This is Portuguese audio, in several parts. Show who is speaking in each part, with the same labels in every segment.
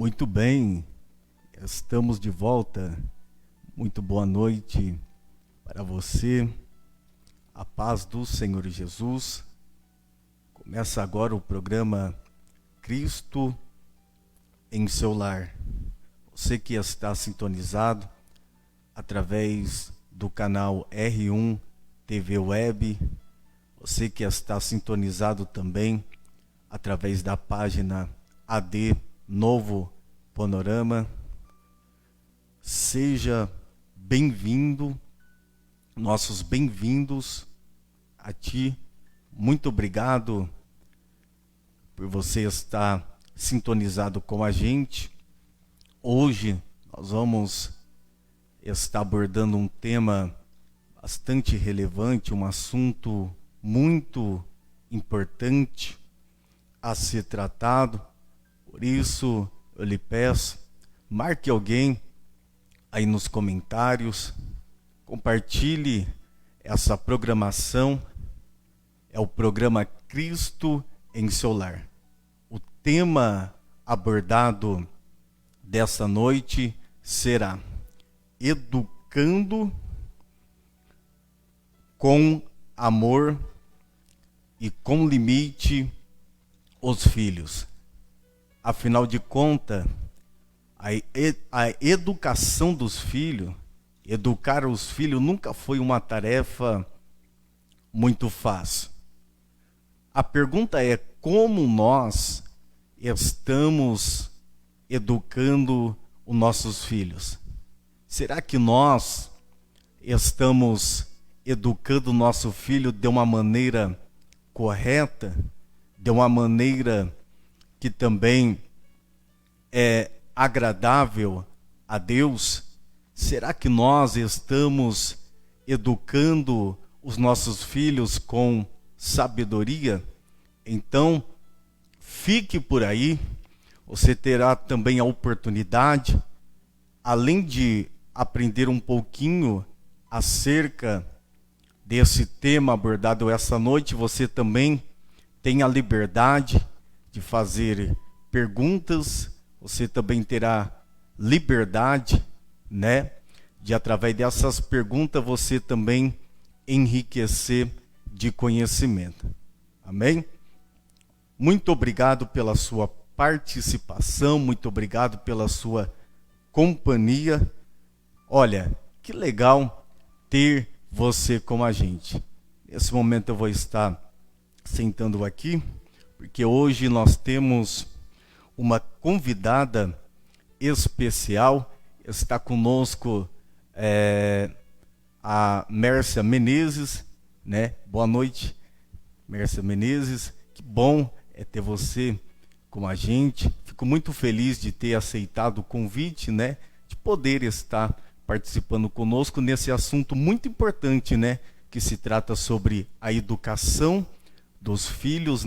Speaker 1: Muito bem, estamos de volta. Muito boa noite para você. A paz do Senhor Jesus. Começa agora o programa Cristo em seu lar. Você que está sintonizado através do canal R1 TV Web, você que está sintonizado também através da página AD Novo Panorama, seja bem-vindo, nossos bem-vindos a ti. Muito obrigado por você estar sintonizado com a gente. Hoje nós vamos estar abordando um tema bastante relevante, um assunto muito importante a ser tratado. Por isso eu lhe peço, marque alguém aí nos comentários, compartilhe essa programação. É o programa Cristo em seu lar. O tema abordado dessa noite será educando com amor e com limite os filhos. Afinal de contas, a educação dos filhos, educar os filhos nunca foi uma tarefa muito fácil. A pergunta é como nós estamos educando os nossos filhos. Será que nós estamos educando o nosso filho de uma maneira correta, de uma maneira que também é agradável a Deus? Será que nós estamos educando os nossos filhos com sabedoria? Então, fique por aí. Você terá também a oportunidade, além de aprender um pouquinho acerca desse tema abordado essa noite, você também tem a liberdade de fazer perguntas. Você também terá liberdade, de através dessas perguntas você também enriquecer de conhecimento. Amém? Muito obrigado pela sua participação, muito obrigado pela sua companhia. Olha, que legal ter você com a gente. Nesse momento eu vou estar sentando aqui, porque hoje nós temos uma convidada especial. Está conosco a Mércia Menezes, Boa noite, Mércia Menezes. Que bom é ter você com a gente. Fico muito feliz de ter aceitado o convite, de poder estar participando conosco nesse assunto muito importante, que se trata sobre a educação dos filhos,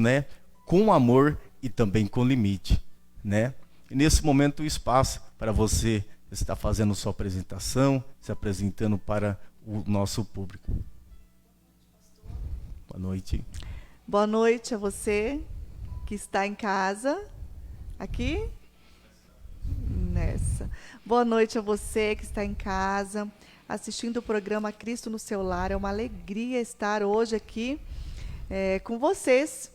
Speaker 1: com amor e também com limite, E nesse momento o espaço para você estar fazendo sua apresentação, se apresentando para o nosso público. Boa noite.
Speaker 2: Boa noite a você que está em casa, aqui, nessa. Boa noite a você que está em casa, assistindo o programa Cristo no seu lar. É uma alegria estar hoje aqui com vocês.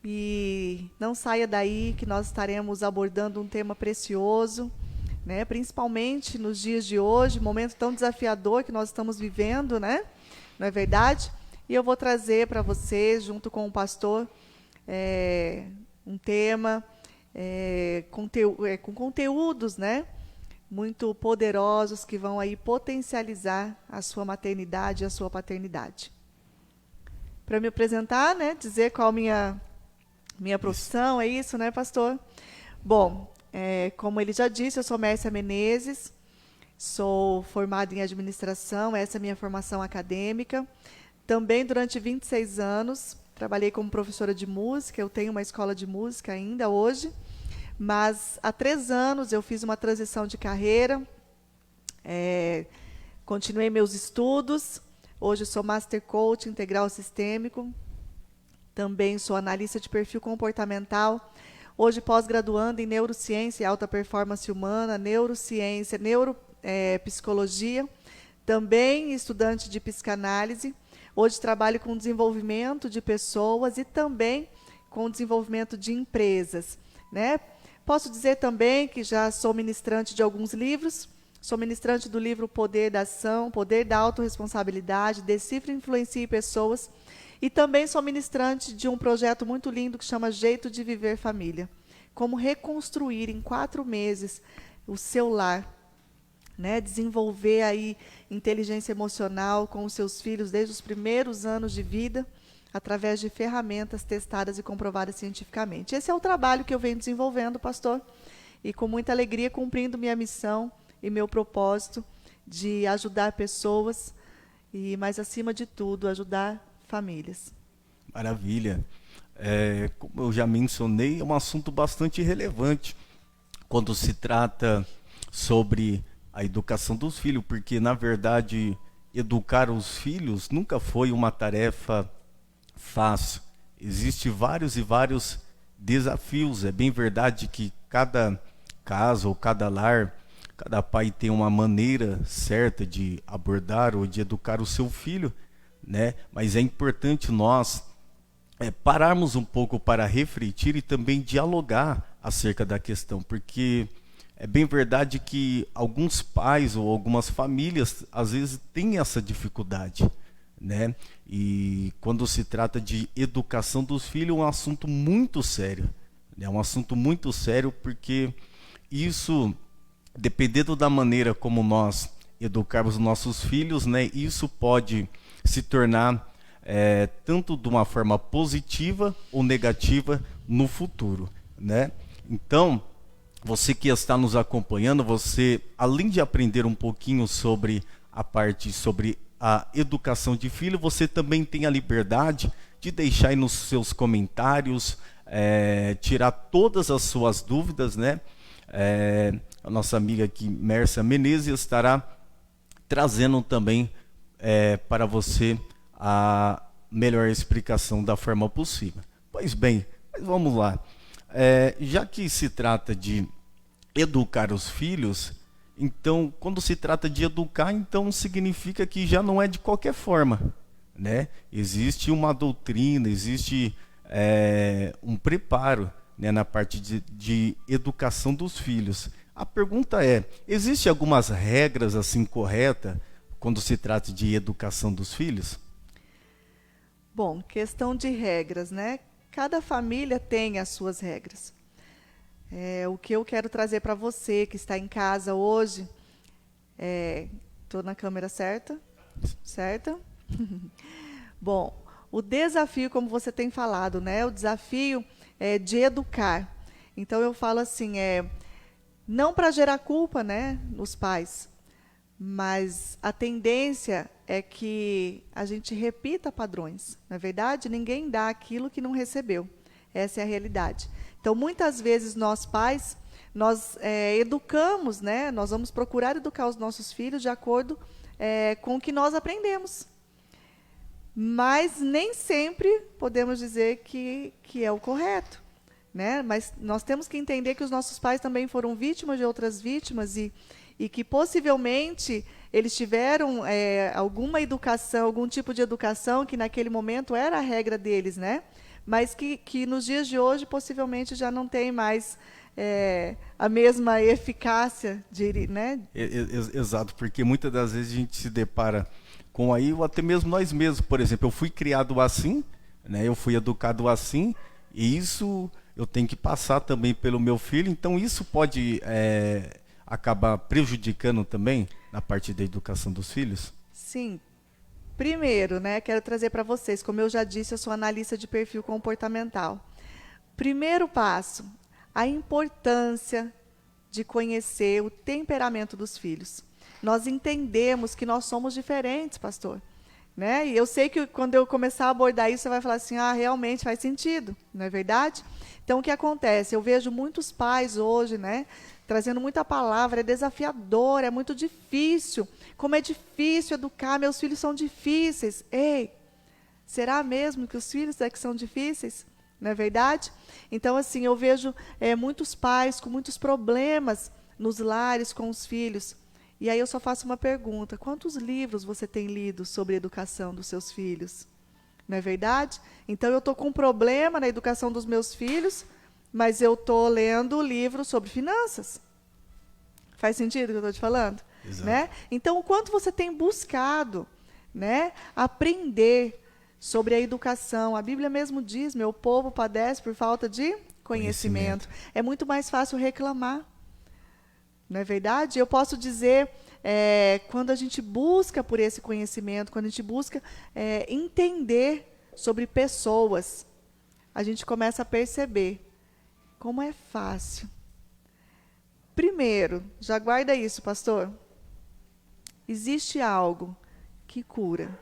Speaker 2: E não saia daí que nós estaremos abordando um tema precioso, principalmente nos dias de hoje, momento tão desafiador que nós estamos vivendo, não é verdade? E eu vou trazer para vocês, junto com o pastor, um tema com conteúdos, muito poderosos que vão aí potencializar a sua maternidade e a sua paternidade. Para me apresentar, dizer qual minha profissão, é isso, pastor? Bom, como ele já disse, eu sou Mércia Menezes, sou formada em administração, essa é a minha formação acadêmica. Também durante 26 anos, trabalhei como professora de música. Eu tenho uma escola de música ainda hoje, mas há 3 anos eu fiz uma transição de carreira, continuei meus estudos. Hoje sou Master Coach Integral Sistêmico, também sou analista de perfil comportamental, hoje pós-graduando em neurociência e alta performance humana, neurociência, neuropsicologia, também estudante de psicanálise. Hoje trabalho com desenvolvimento de pessoas e também com desenvolvimento de empresas, né? Posso dizer também que já sou ministrante de alguns livros. Sou ministrante do livro Poder da Ação, Poder da Autorresponsabilidade, Decifre e Influencie Pessoas. E também sou ministrante de um projeto muito lindo que chama Jeito de Viver Família. Como reconstruir em 4 meses o seu lar, né? Desenvolver aí inteligência emocional com os seus filhos desde os primeiros anos de vida, através de ferramentas testadas e comprovadas cientificamente. Esse é o trabalho que eu venho desenvolvendo, pastor, e com muita alegria cumprindo minha missão e meu propósito de ajudar pessoas e, mais acima de tudo, ajudar famílias.
Speaker 1: Maravilha. Como eu já mencionei, é um assunto bastante relevante quando se trata sobre a educação dos filhos, porque, na verdade, educar os filhos nunca foi uma tarefa fácil. Existem vários e vários desafios. É bem verdade que cada casa ou cada lar, cada pai tem uma maneira certa de abordar ou de educar o seu filho, né? Mas é importante nós pararmos um pouco para refletir e também dialogar acerca da questão, porque é bem verdade que alguns pais ou algumas famílias às vezes têm essa dificuldade, né? E quando se trata de educação dos filhos, é um assunto muito sério, né? É um assunto muito sério, porque isso, dependendo da maneira como nós educarmos nossos filhos, né, isso pode se tornar tanto de uma forma positiva ou negativa no futuro, né? Então, você que está nos acompanhando, você, além de aprender um pouquinho sobre a educação de filho, você também tem a liberdade de deixar aí nos seus comentários, tirar todas as suas dúvidas, né? A nossa amiga aqui, Mércia Menezes, estará trazendo também para você a melhor explicação da forma possível. Pois bem, mas vamos lá. Já que se trata de educar os filhos, então, quando se trata de educar, então significa que já não é de qualquer forma, né? Existe uma doutrina, existe um preparo, né, na parte de educação dos filhos. A pergunta é, existe algumas regras assim corretas quando se trata de educação dos filhos?
Speaker 2: Bom, questão de regras, né? Cada família tem as suas regras. O que eu quero trazer para você que está em casa hoje, estou na câmera certa? Certa? Bom, o desafio, como você tem falado, né? O desafio é de educar. Então eu falo assim, não para gerar culpa, né, nos pais, mas a tendência é que a gente repita padrões. Na verdade, ninguém dá aquilo que não recebeu. Essa é a realidade. Então, muitas vezes, nós pais, nós educamos, né? Nós vamos procurar educar os nossos filhos de acordo com o que nós aprendemos. Mas nem sempre podemos dizer que é o correto, né? Mas nós temos que entender que os nossos pais também foram vítimas de outras vítimas e que possivelmente eles tiveram alguma educação, algum tipo de educação que naquele momento era a regra deles, né? Mas que nos dias de hoje possivelmente já não tem mais a mesma eficácia, né?
Speaker 1: Exato, porque muitas das vezes a gente se depara com aí, ou até mesmo nós mesmos, por exemplo, eu fui criado assim, né? Eu fui educado assim, e isso eu tenho que passar também pelo meu filho, então isso pode acabar prejudicando também na parte da educação dos filhos?
Speaker 2: Sim. Primeiro, né, quero trazer para vocês, como eu já disse, eu sou analista de perfil comportamental. Primeiro passo, a importância de conhecer o temperamento dos filhos. Nós entendemos que nós somos diferentes, pastor, né? E eu sei que quando eu começar a abordar isso, você vai falar assim, realmente faz sentido, não é verdade? Então, o que acontece? Eu vejo muitos pais hoje, né, trazendo muita palavra, é desafiador, é muito difícil. Como é difícil educar, meus filhos são difíceis. Ei, será mesmo que os filhos que são difíceis? Não é verdade? Então, assim, eu vejo muitos pais com muitos problemas nos lares com os filhos. E aí eu só faço uma pergunta: quantos livros você tem lido sobre a educação dos seus filhos? Não é verdade? Então, eu estou com um problema na educação dos meus filhos, mas eu estou lendo livros sobre finanças. Faz sentido o que eu estou te falando?
Speaker 1: Exato.
Speaker 2: Né? Então, o quanto você tem buscado, né, aprender sobre a educação. A Bíblia mesmo diz: meu povo padece por falta de conhecimento. É muito mais fácil reclamar. Não é verdade? Eu posso dizer, quando a gente busca por esse conhecimento, quando a gente busca entender sobre pessoas, a gente começa a perceber como é fácil. Primeiro, já guarda isso, pastor. Existe algo que cura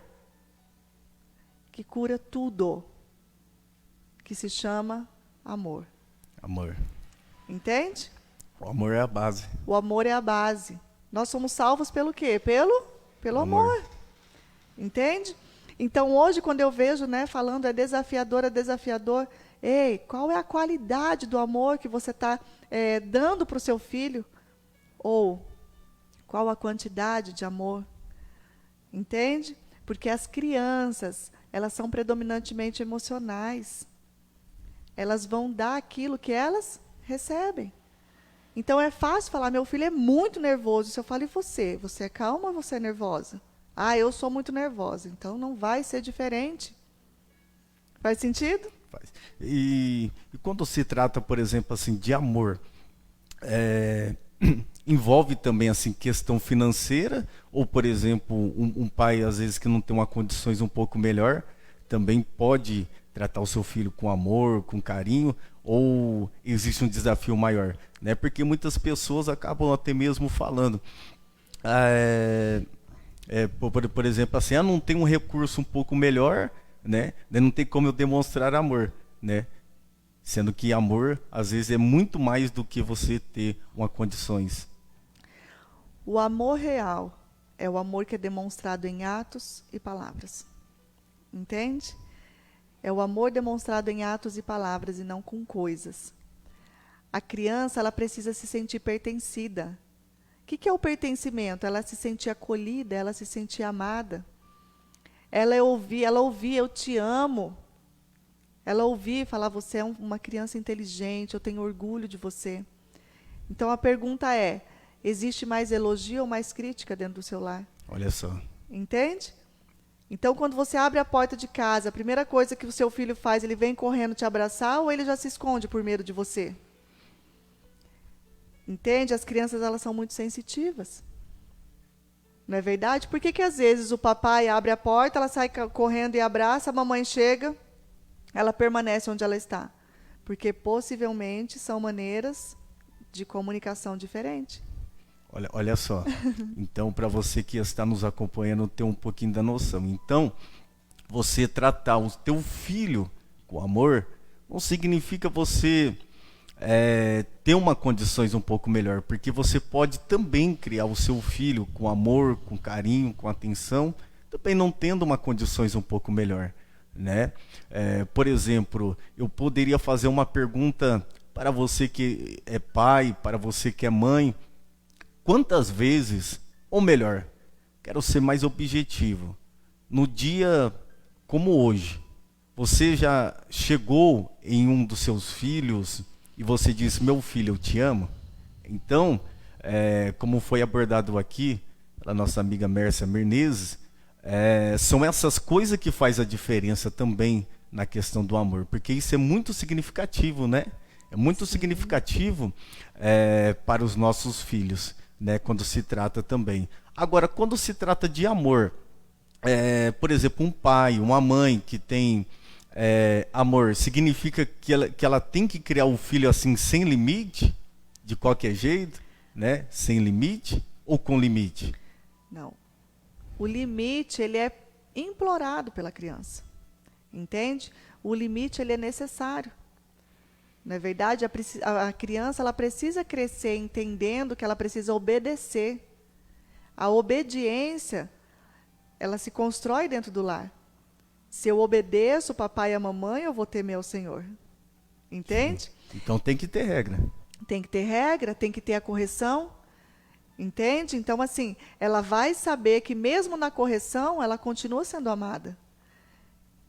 Speaker 2: tudo, que se chama amor.
Speaker 1: Amor.
Speaker 2: Entende?
Speaker 1: O amor é a base.
Speaker 2: O amor é a base. Nós somos salvos pelo quê? Pelo amor. Entende? Então, hoje, quando eu vejo, né, falando é desafiador, ei, qual é a qualidade do amor que você está dando para o seu filho? Ou, qual a quantidade de amor? Entende? Porque as crianças, elas são predominantemente emocionais. Elas vão dar aquilo que elas recebem. Então é fácil falar: meu filho é muito nervoso. Se eu falo: e você? Você é calma ou você é nervosa? Ah, eu sou muito nervosa. Então não vai ser diferente. Faz sentido?
Speaker 1: Faz. E quando se trata, por exemplo, assim, de amor, envolve também assim questão financeira, ou por exemplo um pai às vezes que não tem uma condições um pouco melhor também pode tratar o seu filho com amor, com carinho, ou existe um desafio maior, né? Porque muitas pessoas acabam até mesmo falando, por exemplo, assim, não tem um recurso um pouco melhor, né? Não tem como eu demonstrar amor, né? Sendo que amor, às vezes, é muito mais do que você ter uma condições.
Speaker 2: O amor real é o amor que é demonstrado em atos e palavras. Entende? É o amor demonstrado em atos e palavras e não com coisas. A criança, ela precisa se sentir pertencida. O que é o pertencimento? Ela se sentir acolhida, ela se sentir amada. Ela ouvir, eu te amo. Ela ouvir falar: você é uma criança inteligente, eu tenho orgulho de você. Então a pergunta é: existe mais elogio ou mais crítica dentro do seu lar?
Speaker 1: Olha só.
Speaker 2: Entende? Então, quando você abre a porta de casa, a primeira coisa que o seu filho faz, ele vem correndo te abraçar, ou ele já se esconde por medo de você? Entende? As crianças, elas são muito sensitivas. Não é verdade? Por que às vezes o papai abre a porta, ela sai correndo e abraça, a mamãe chega, ela permanece onde ela está? Porque possivelmente são maneiras de comunicação diferentes.
Speaker 1: Olha só. Então, para você que está nos acompanhando, ter um pouquinho da noção. Então, você tratar o teu filho com amor não significa você ter uma condições um pouco melhor, porque você pode também criar o seu filho com amor, com carinho, com atenção, também não tendo uma condições um pouco melhor, né? Por exemplo, eu poderia fazer uma pergunta para você que é pai, para você que é mãe: quantas vezes, ou melhor, quero ser mais objetivo, no dia como hoje, você já chegou em um dos seus filhos e você disse: meu filho, eu te amo? Então, como foi abordado aqui pela nossa amiga Mércia Menezes, são essas coisas que faz a diferença também na questão do amor, porque isso é muito significativo, né? É muito significativo para os nossos filhos, né? Quando se trata também. Agora, quando se trata de amor, por exemplo, um pai, uma mãe que tem amor, significa que ela tem que criar o filho assim, sem limite, de qualquer jeito, né? Sem limite ou com limite?
Speaker 2: Não. O limite, ele é implorado pela criança. Entende? O limite, ele é necessário. Não é verdade? A criança, ela precisa crescer entendendo que ela precisa obedecer. A obediência, ela se constrói dentro do lar. Se eu obedeço o papai e a mamãe, eu vou temer ao Senhor. Entende?
Speaker 1: Então tem que ter regra.
Speaker 2: Tem que ter regra, tem que ter a correção. Entende? Então, assim, ela vai saber que mesmo na correção, ela continua sendo amada.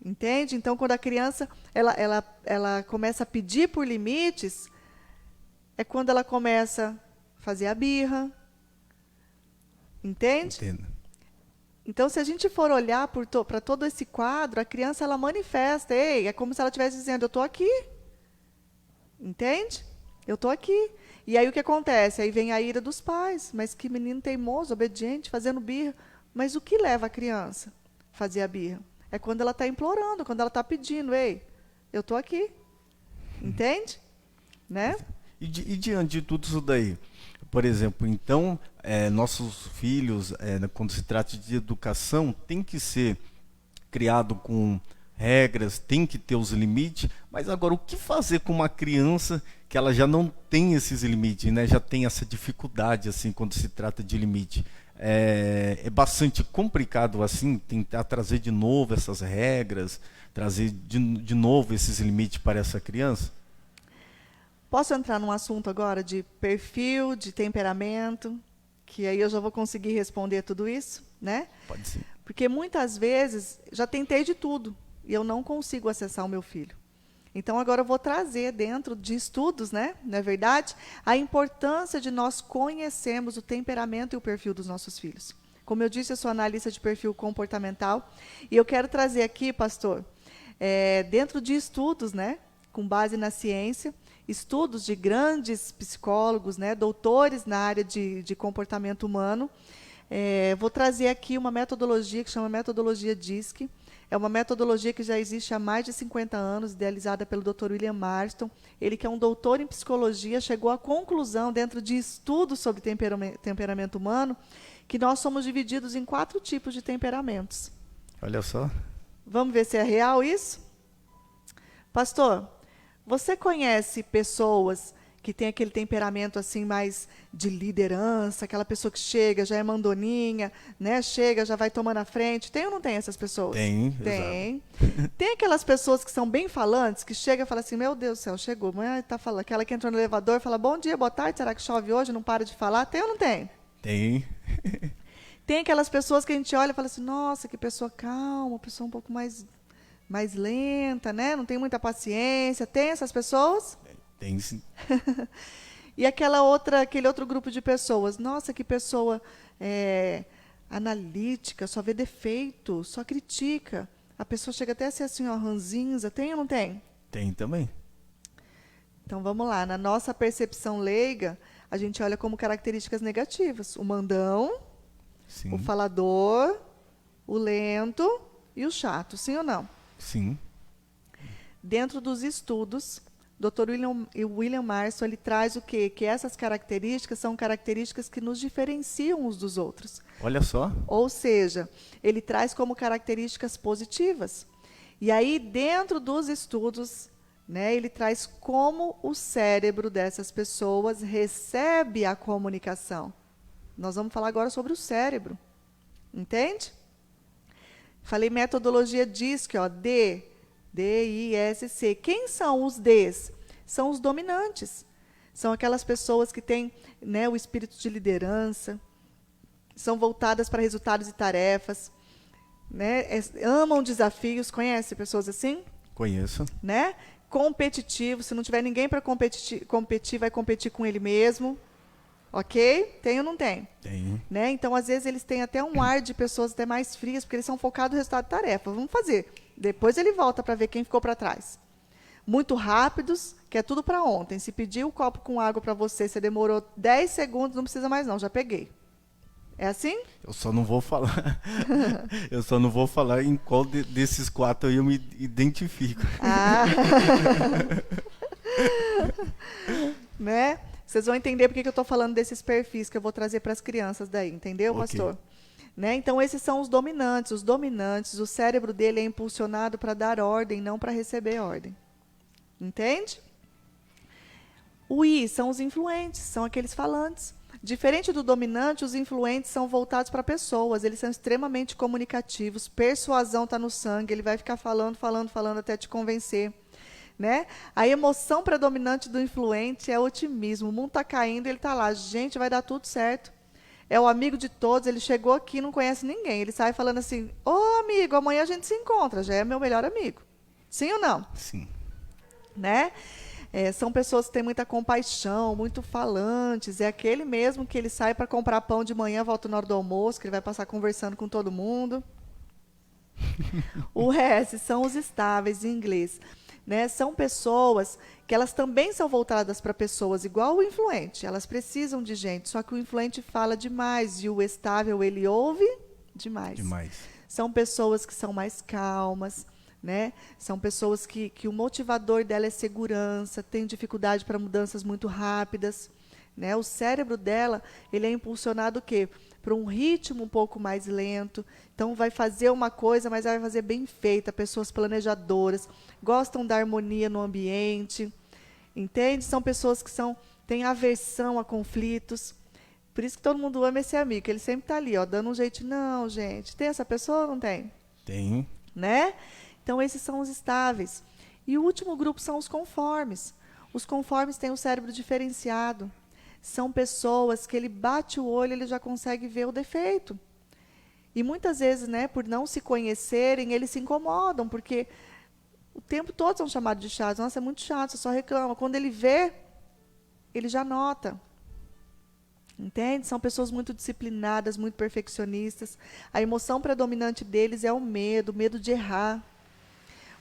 Speaker 2: Entende? Então, quando a criança ela começa a pedir por limites, é quando ela começa a fazer a birra. Entende?
Speaker 1: Entendo.
Speaker 2: Então, se a gente for olhar para todo esse quadro, a criança ela manifesta, ei, é como se ela estivesse dizendo, eu estou aqui. Entende? Eu estou aqui. E aí o que acontece? Aí vem a ira dos pais. Mas que menino teimoso, obediente, fazendo birra. Mas o que leva a criança a fazer a birra? É quando ela está implorando, quando ela está pedindo, ei, eu estou aqui. Entende? Né?
Speaker 1: E diante de tudo isso daí, por exemplo, então, nossos filhos, quando se trata de educação, tem que ser criado com regras, tem que ter os limites, mas agora o que fazer com uma criança que ela já não tem esses limites, né? Já tem essa dificuldade assim quando se trata de limite? É bastante complicado assim tentar trazer de novo essas regras, trazer de novo esses limites para essa criança?
Speaker 2: Posso entrar num assunto agora de perfil, de temperamento, que aí eu já vou conseguir responder tudo isso, né?
Speaker 1: Pode ser.
Speaker 2: Porque muitas vezes já tentei de tudo e eu não consigo acessar o meu filho. Então agora eu vou trazer dentro de estudos, né, não é verdade, a importância de nós conhecermos o temperamento e o perfil dos nossos filhos. Como eu disse, eu sou analista de perfil comportamental e eu quero trazer aqui, pastor, dentro de estudos, né, com base na ciência, estudos de grandes psicólogos, né, doutores na área de comportamento humano. Vou trazer aqui uma metodologia que chama metodologia DISC. É uma metodologia que já existe há mais de 50 anos, idealizada pelo Dr. William Marston. Ele, que é um doutor em psicologia, chegou à conclusão, dentro de estudos sobre temperamento humano, que nós somos divididos em 4 tipos de temperamentos.
Speaker 1: Olha só.
Speaker 2: Vamos ver se é real isso? Pastor, você conhece pessoas que têm aquele temperamento assim mais de liderança, aquela pessoa que chega, já é mandoninha, né? Chega, já vai tomando a frente. Tem ou não tem essas pessoas?
Speaker 1: Tem.
Speaker 2: Tem aquelas pessoas que são bem falantes, que chega e fala assim, meu Deus do céu, chegou. Tá falando. Aquela que entrou no elevador fala, bom dia, boa tarde, será que chove hoje? Não para de falar. Tem ou não tem?
Speaker 1: Tem.
Speaker 2: Tem aquelas pessoas que a gente olha e fala assim, nossa, que pessoa calma, pessoa um pouco mais lenta, né? Não tem muita paciência. Tem essas pessoas?
Speaker 1: Tem sim.
Speaker 2: E aquele outro grupo de pessoas, nossa, que pessoa analítica, só vê defeito, só critica. A pessoa chega até a ser assim, ó, ranzinza. Tem ou não tem?
Speaker 1: Tem também.
Speaker 2: Então vamos lá, na nossa percepção leiga, a gente olha como características negativas. O mandão,
Speaker 1: Sim.
Speaker 2: o falador, o lento e o chato, sim ou não?
Speaker 1: Sim.
Speaker 2: Dentro dos estudos, Dr. William Marston, ele traz o quê? Que essas características são características que nos diferenciam uns dos outros.
Speaker 1: Olha só.
Speaker 2: Ou seja, ele traz como características positivas. E aí, dentro dos estudos, né, ele traz como o cérebro dessas pessoas recebe a comunicação. Nós vamos falar agora sobre o cérebro. Entende? Falei metodologia DISC, ó, D-I-S-C. Quem são os Ds? São os dominantes. São aquelas pessoas que têm, né, o espírito de liderança, são voltadas para resultados e tarefas, né, amam desafios. Conhece pessoas assim?
Speaker 1: Conheço.
Speaker 2: Né? Competitivo. Se não tiver ninguém para competir, vai competir com ele mesmo. Ok? Tem ou não tem?
Speaker 1: Tem.
Speaker 2: Né? Então, às vezes, eles têm até um ar de pessoas até mais frias, porque eles são focados no resultado de tarefa. Vamos fazer. Depois ele volta para ver quem ficou para trás. Muito rápidos, que é tudo para ontem. Se pedir o copo com água para você, você demorou 10 segundos, não precisa mais não, já peguei. É assim?
Speaker 1: Eu só não vou falar. Eu só não vou falar em qual desses 4 eu me identifico.
Speaker 2: Ah. Né? Vocês vão entender porque que eu estou falando desses perfis que eu vou trazer para as crianças daí, entendeu, pastor? Né? Então, esses são os dominantes. Os dominantes, o cérebro dele é impulsionado para dar ordem, não para receber ordem. Entende? O I são os influentes, são aqueles falantes. Diferente do dominante, os influentes são voltados para pessoas. Eles são extremamente comunicativos. Persuasão está no sangue. Ele vai ficar falando até te convencer. né? A emoção predominante do influente é otimismo. O mundo está caindo, ele está lá. Gente, vai dar tudo certo. É o amigo de todos, ele chegou aqui, não conhece ninguém. Ele sai falando assim, ô amigo, amanhã a gente se encontra, já é meu melhor amigo. Sim ou não?
Speaker 1: Sim.
Speaker 2: Né? São pessoas que têm muita compaixão, muito falantes. É aquele mesmo que ele sai para comprar pão de manhã, volta na hora do almoço, que ele vai passar conversando com todo mundo. O S são os estáveis em inglês. Né? São pessoas que elas também são voltadas para pessoas igual o influente. Elas precisam de gente, só que o influente fala demais e o estável ele ouve demais. São pessoas que são mais calmas, né? São pessoas que o motivador dela é segurança, tem dificuldade para mudanças muito rápidas. Né? O cérebro dela ele é impulsionado o quê? Para um ritmo um pouco mais lento. Então, vai fazer uma coisa, mas vai fazer bem feita. Pessoas planejadoras, gostam da harmonia no ambiente. Entende? São pessoas que têm aversão a conflitos. Por isso que todo mundo ama esse amigo. Ele sempre está ali, ó, dando um jeito. Não, gente. Tem essa pessoa ou não tem?
Speaker 1: Tem.
Speaker 2: Né? Então, esses são os estáveis. E o último grupo são os conformes. Os conformes têm o cérebro diferenciado. São pessoas que ele bate o olho, ele já consegue ver o defeito. E muitas vezes, né, por não se conhecerem, eles se incomodam, porque o tempo todo são chamados de chatos. Nossa, é muito chato, você só reclama. Quando ele vê, ele já nota. Entende? São pessoas muito disciplinadas, muito perfeccionistas. A emoção predominante deles é o medo de errar.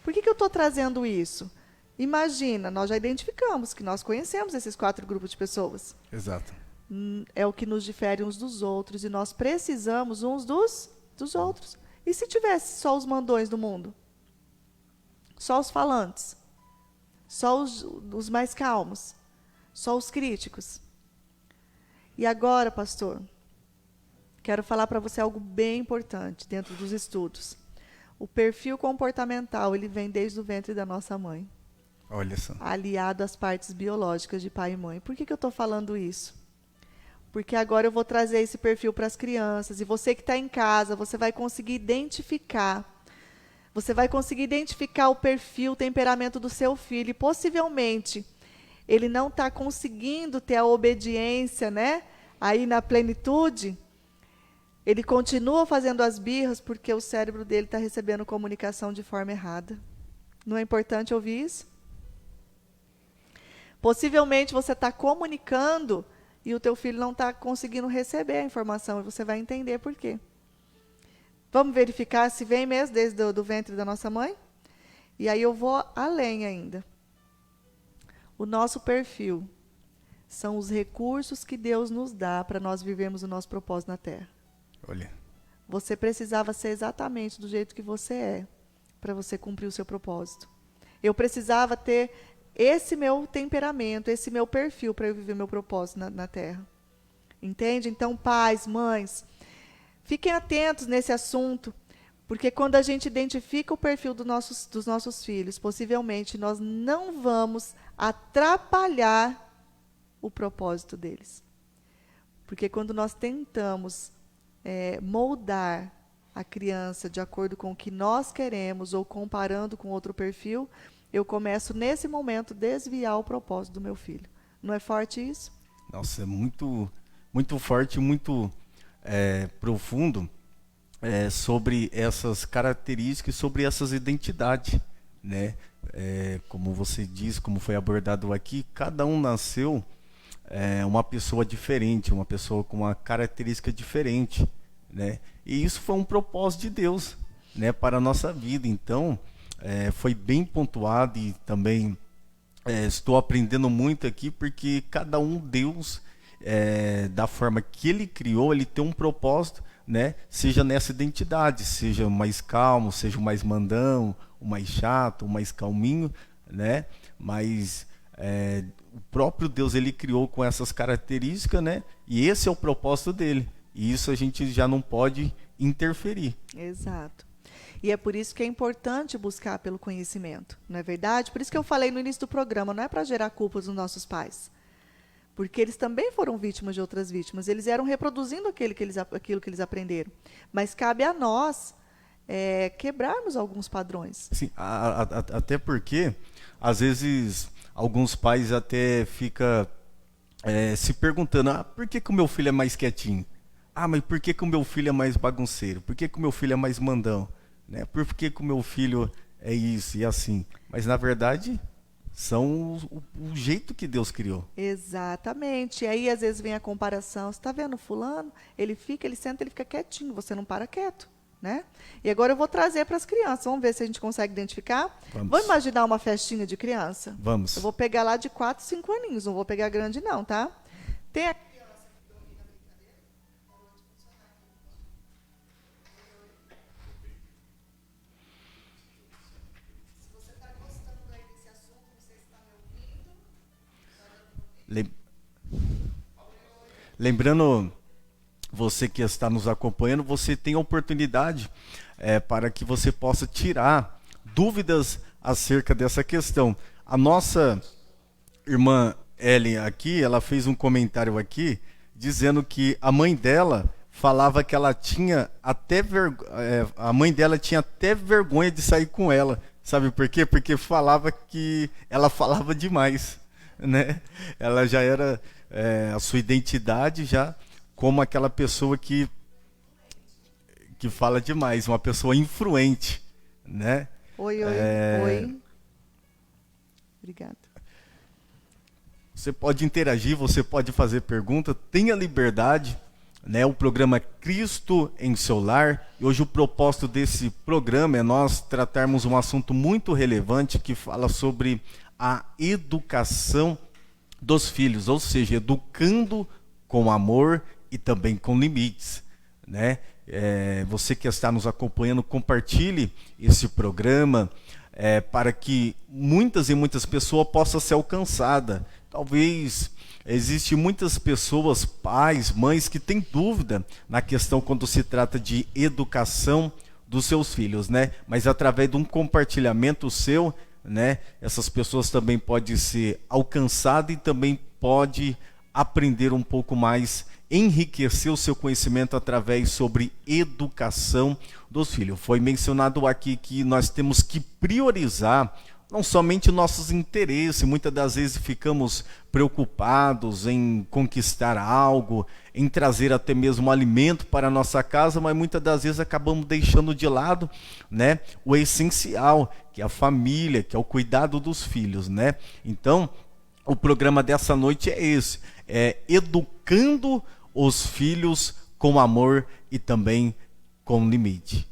Speaker 2: Por que eu estou trazendo isso? Imagina, nós já identificamos que nós conhecemos esses 4 grupos de pessoas.
Speaker 1: Exato.
Speaker 2: É o que nos difere uns dos outros e nós precisamos uns dos outros. E se tivesse só os mandões do mundo? Só os falantes? Só os mais calmos? Só os críticos? E agora, pastor, quero falar para você algo bem importante dentro dos estudos. O perfil comportamental, ele vem desde o ventre da nossa mãe.
Speaker 1: Olha só.
Speaker 2: Aliado às partes biológicas de pai e mãe. Por que eu estou falando isso? Porque agora eu vou trazer esse perfil para as crianças. E você que está em casa, você vai conseguir identificar. Você vai conseguir identificar o perfil, o temperamento do seu filho. E possivelmente, ele não está conseguindo ter a obediência, né? Aí na plenitude, ele continua fazendo as birras porque o cérebro dele está recebendo comunicação de forma errada. Não é importante ouvir isso? Possivelmente você está comunicando e o teu filho não está conseguindo receber a informação e você vai entender por quê. Vamos verificar se vem mesmo desde do ventre da nossa mãe? E aí eu vou além ainda. O nosso perfil são os recursos que Deus nos dá para nós vivermos o nosso propósito na Terra.
Speaker 1: Olha.
Speaker 2: Você precisava ser exatamente do jeito que você é para você cumprir o seu propósito. Eu precisava ter esse meu temperamento, esse meu perfil para eu viver meu propósito na Terra. Entende? Então, pais, mães, fiquem atentos nesse assunto, porque quando a gente identifica o perfil dos nossos filhos, possivelmente nós não vamos atrapalhar o propósito deles. Porque quando nós tentamos moldar a criança de acordo com o que nós queremos ou comparando com outro perfil, eu começo, nesse momento, desviar o propósito do meu filho. Não é forte isso?
Speaker 1: Nossa, é muito, muito forte, muito profundo sobre essas características, sobre essas identidades, né? Como você diz, como foi abordado aqui, cada um nasceu uma pessoa diferente, uma pessoa com uma característica diferente, né? E isso foi um propósito de Deus, né, para a nossa vida. Então, foi bem pontuado e também estou aprendendo muito aqui, porque cada um, Deus, da forma que Ele criou, Ele tem um propósito, né? Seja nessa identidade, seja o mais calmo, seja o mais mandão, o mais chato, o mais calminho, né? Mas o próprio Deus, Ele criou com essas características, né? E esse é o propósito dele. E isso a gente já não pode interferir.
Speaker 2: Exato. E é por isso que é importante buscar pelo conhecimento, não é verdade? Por isso que eu falei no início do programa, não é para gerar culpa dos nossos pais. Porque eles também foram vítimas de outras vítimas. Eles eram reproduzindo aquilo que eles aprenderam. Mas cabe a nós quebrarmos alguns padrões.
Speaker 1: Sim, até porque, às vezes, alguns pais até ficam se perguntando, por que que o meu filho é mais quietinho? Mas por que que o meu filho é mais bagunceiro? Por que que o meu filho é mais mandão? Né? Por que que o meu filho é isso e assim? Mas, na verdade, são o jeito que Deus criou.
Speaker 2: Exatamente. E aí, às vezes, vem a comparação. Você está vendo fulano? Ele senta, ele fica quietinho. Você não para quieto. Né? E agora eu vou trazer para as crianças. Vamos ver se a gente consegue identificar. Vamos imaginar uma festinha de criança?
Speaker 1: Vamos.
Speaker 2: Eu vou pegar lá de 4, 5 aninhos. Não vou pegar grande não, tá? Tem a criança que domina a brincadeira? Parou de funcionar aqui. Se você está gostando aí desse assunto, não sei se está me ouvindo.
Speaker 1: Lembrando, você que está nos acompanhando, você tem a oportunidade para que você possa tirar dúvidas acerca dessa questão. A nossa irmã Ellen aqui, ela fez um comentário aqui, dizendo que a mãe dela falava que ela tinha a mãe dela tinha até vergonha de sair com ela. Sabe por quê? Porque falava que ela falava demais, né? Ela já era a sua identidade já como aquela pessoa que fala demais, uma pessoa influente, né?
Speaker 2: Oi. Obrigada.
Speaker 1: Você pode interagir, você pode fazer pergunta, tenha liberdade, né? O programa Cristo em Seu Lar. E hoje o propósito desse programa é nós tratarmos um assunto muito relevante que fala sobre a educação dos filhos, ou seja, educando com amor e também com limites, né? Você que está nos acompanhando, compartilhe esse programa para que muitas e muitas pessoas possam ser alcançadas. Talvez existem muitas pessoas, pais, mães, que têm dúvida na questão quando se trata de educação dos seus filhos, né? Mas através de um compartilhamento seu, né? Essas pessoas também podem ser alcançadas e também podem aprender um pouco mais, enriquecer o seu conhecimento através sobre educação dos filhos. Foi mencionado aqui que nós temos que priorizar não somente nossos interesses, muitas das vezes ficamos preocupados em conquistar algo, em trazer até mesmo alimento para a nossa casa, mas muitas das vezes acabamos deixando de lado, né, o essencial, que é a família, que é o cuidado dos filhos, né? Então, o programa dessa noite é esse, educando os filhos com amor e também com limite.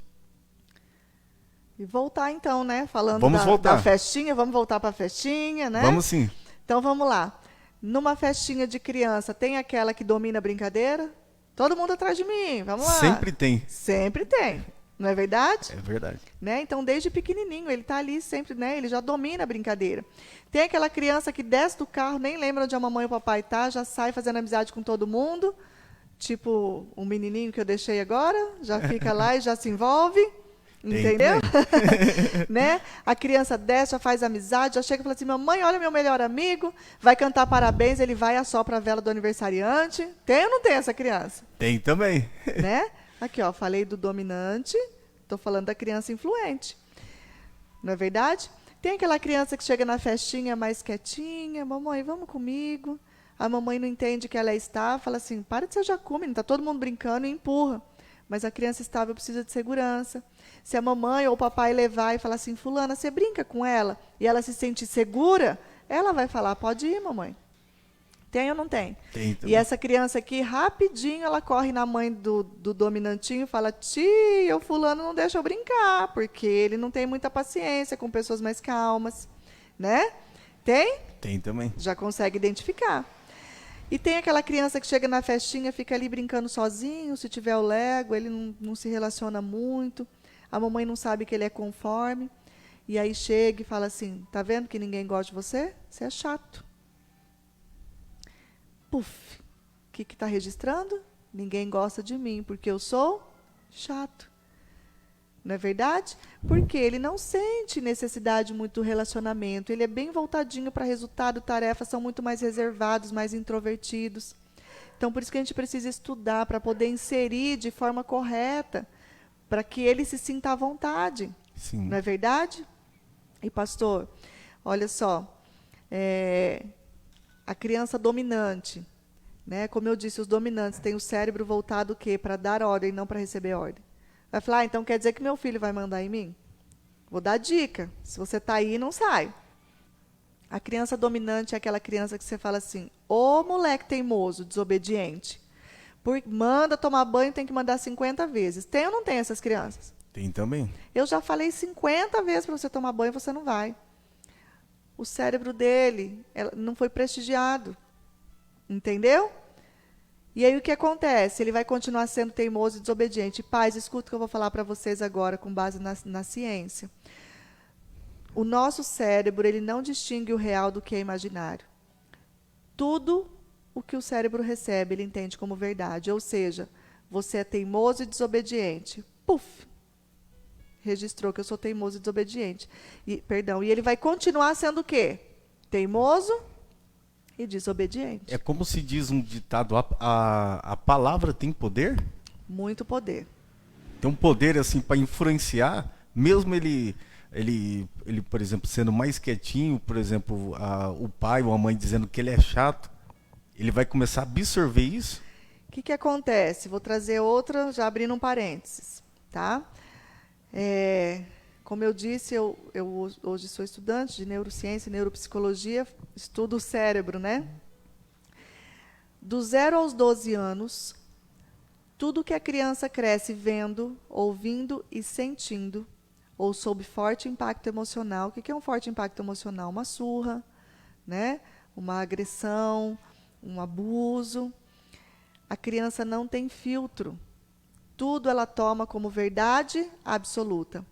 Speaker 2: E voltar então, né? Falando
Speaker 1: da
Speaker 2: festinha, vamos voltar para a festinha, né?
Speaker 1: Vamos sim.
Speaker 2: Então vamos lá. Numa festinha de criança, tem aquela que domina a brincadeira? Todo mundo atrás de mim, vamos lá.
Speaker 1: Sempre tem.
Speaker 2: Sempre tem, não é verdade?
Speaker 1: É verdade.
Speaker 2: Né? Então desde pequenininho, ele está ali sempre, né? Ele já domina a brincadeira. Tem aquela criança que desce do carro, nem lembra onde a mamãe e o papai tá, já sai fazendo amizade com todo mundo. Tipo um menininho que eu deixei agora, já fica lá e já se envolve. Entendeu? Né? A criança desce, já faz amizade, já chega e fala assim, mamãe, olha meu melhor amigo, vai cantar parabéns, ele vai e assopra a vela do aniversariante. Tem ou não tem essa criança?
Speaker 1: Tem também.
Speaker 2: Né? Aqui, ó, falei do dominante, estou falando da criança influente. Não é verdade? Tem aquela criança que chega na festinha mais quietinha, mamãe, vamos comigo. A mamãe não entende que ela está, fala assim, para de ser jacumina, está todo mundo brincando e empurra. Mas a criança estável precisa de segurança. Se a mamãe ou o papai levar e falar assim, fulana, você brinca com ela? E ela se sente segura, ela vai falar, pode ir, mamãe. Tem ou não tem?
Speaker 1: Tem também.
Speaker 2: E essa criança aqui, rapidinho, ela corre na mãe do dominantinho e fala, tia, o fulano não deixa eu brincar, porque ele não tem muita paciência com pessoas mais calmas. Né? Tem?
Speaker 1: Tem também.
Speaker 2: Já consegue identificar. E tem aquela criança que chega na festinha, fica ali brincando sozinho, se tiver o Lego, ele não se relaciona muito, a mamãe não sabe que ele é conforme, e aí chega e fala assim, tá vendo que ninguém gosta de você? Você é chato. Puf, o que está registrando? Ninguém gosta de mim, porque eu sou chato. Não é verdade? Porque ele não sente necessidade muito do relacionamento. Ele é bem voltadinho para resultado, tarefas, são muito mais reservados, mais introvertidos. Então, por isso que a gente precisa estudar para poder inserir de forma correta, para que ele se sinta à vontade.
Speaker 1: Sim.
Speaker 2: Não é verdade? E pastor, olha só, a criança dominante, né? Como eu disse, os dominantes têm o cérebro voltado o quê? Para dar ordem, não para receber ordem. Vai falar, então quer dizer que meu filho vai mandar em mim? Vou dar dica. Se você está aí, não sai. A criança dominante é aquela criança que você fala assim, ô moleque teimoso, desobediente. Manda tomar banho, tem que mandar 50 vezes. Tem ou não tem essas crianças?
Speaker 1: Tem também.
Speaker 2: Eu já falei 50 vezes para você tomar banho e você não vai. O cérebro dele não foi prestigiado. Entendeu? E aí o que acontece? Ele vai continuar sendo teimoso e desobediente. Pais, escuta o que eu vou falar para vocês agora, com base na ciência. O nosso cérebro, ele não distingue o real do que é imaginário. Tudo o que o cérebro recebe, ele entende como verdade. Ou seja, você é teimoso e desobediente. Puf! Registrou que eu sou teimoso e desobediente. E ele vai continuar sendo o quê? Teimoso e desobediente.
Speaker 1: É como se diz um ditado, a palavra tem poder?
Speaker 2: Muito poder.
Speaker 1: Tem um poder assim para influenciar, mesmo ele, por exemplo, sendo mais quietinho, por exemplo, o pai ou a mãe dizendo que ele é chato, ele vai começar a absorver isso?
Speaker 2: O que acontece? Vou trazer outra, já abrindo um parênteses, tá? Como eu disse, eu hoje sou estudante de neurociência e neuropsicologia, estudo o cérebro, né? Do 0 aos 12 anos, tudo que a criança cresce vendo, ouvindo e sentindo, ou sob forte impacto emocional. O que é um forte impacto emocional? Uma surra, né? Uma agressão, um abuso. A criança não tem filtro. Tudo ela toma como verdade absoluta.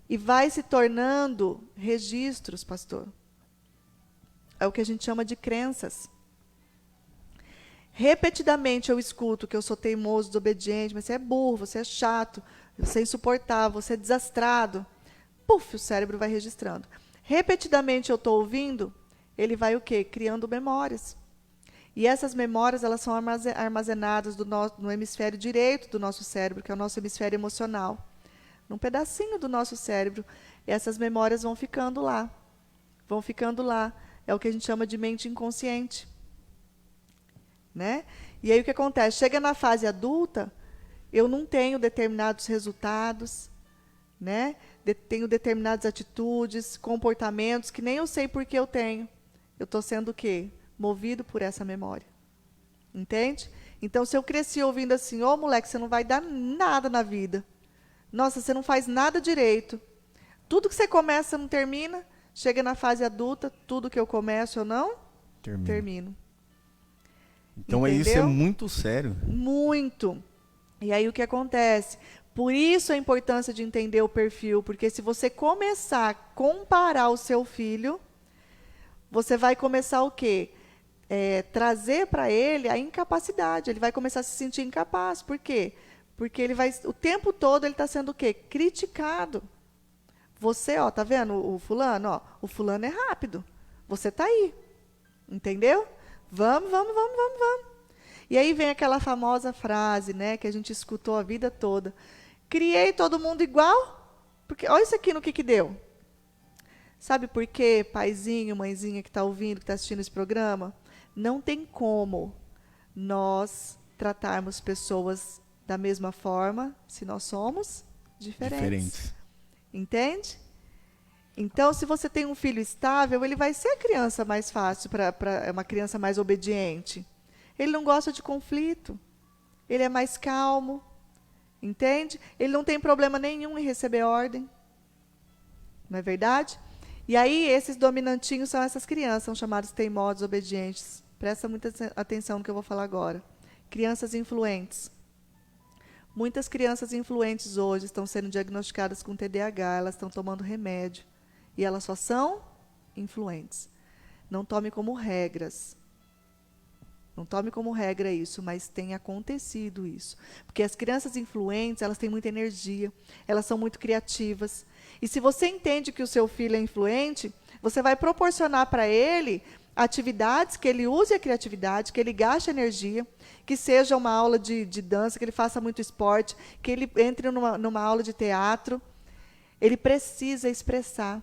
Speaker 2: E vai se tornando registros, pastor. É o que a gente chama de crenças. Repetidamente eu escuto que eu sou teimoso, desobediente, mas você é burro, você é chato, você é insuportável, você é desastrado. Puf, o cérebro vai registrando. Repetidamente eu estou ouvindo, ele vai o quê? Criando memórias. E essas memórias, elas são armazenadas no hemisfério direito do nosso cérebro, que é o nosso hemisfério emocional. Num pedacinho do nosso cérebro, essas memórias vão ficando lá. Vão ficando lá. É o que a gente chama de mente inconsciente. Né? E aí o que acontece? Chega na fase adulta, eu não tenho determinados resultados, né? Tenho determinadas atitudes, comportamentos que nem eu sei por que eu tenho. Eu estou sendo o quê? Movido por essa memória. Entende? Então, se eu cresci ouvindo assim, ô moleque, você não vai dar nada na vida. Nossa, você não faz nada direito. Tudo que você começa não termina. Chega na fase adulta, tudo que eu começo eu não termino.
Speaker 1: Então isso é muito sério.
Speaker 2: Muito. E aí o que acontece? Por isso a importância de entender o perfil, porque se você começar a comparar o seu filho, você vai começar o quê? Trazer para ele a incapacidade. Ele vai começar a se sentir incapaz. Por quê? Porque ele vai, o tempo todo ele está sendo o quê? Criticado. Você, ó, tá vendo o fulano? Ó, o fulano é rápido. Você está aí. Entendeu? Vamos. E aí vem aquela famosa frase, né, que a gente escutou a vida toda. Criei todo mundo igual? Porque olha isso aqui no que deu. Sabe por quê, paizinho, mãezinha que está ouvindo, que está assistindo esse programa? Não tem como nós tratarmos pessoas da mesma forma se nós somos diferentes. Entende? Então, se você tem um filho estável, ele vai ser a criança mais fácil, uma criança mais obediente. Ele não gosta de conflito. Ele é mais calmo. Entende? Ele não tem problema nenhum em receber ordem. Não é verdade? E aí, esses dominantinhos são essas crianças, são chamados teimosos, obedientes. Presta muita atenção no que eu vou falar agora. Crianças influentes. Muitas crianças influentes hoje estão sendo diagnosticadas com TDAH, elas estão tomando remédio. E elas só são influentes. Não tome como regras. Não tome como regra isso, mas tem acontecido isso. Porque as crianças influentes, elas têm muita energia, elas são muito criativas. E se você entende que o seu filho é influente, você vai proporcionar para ele atividades, que ele use a criatividade, que ele gaste energia, que seja uma aula de dança, que ele faça muito esporte, que ele entre numa aula de teatro. Ele precisa expressar.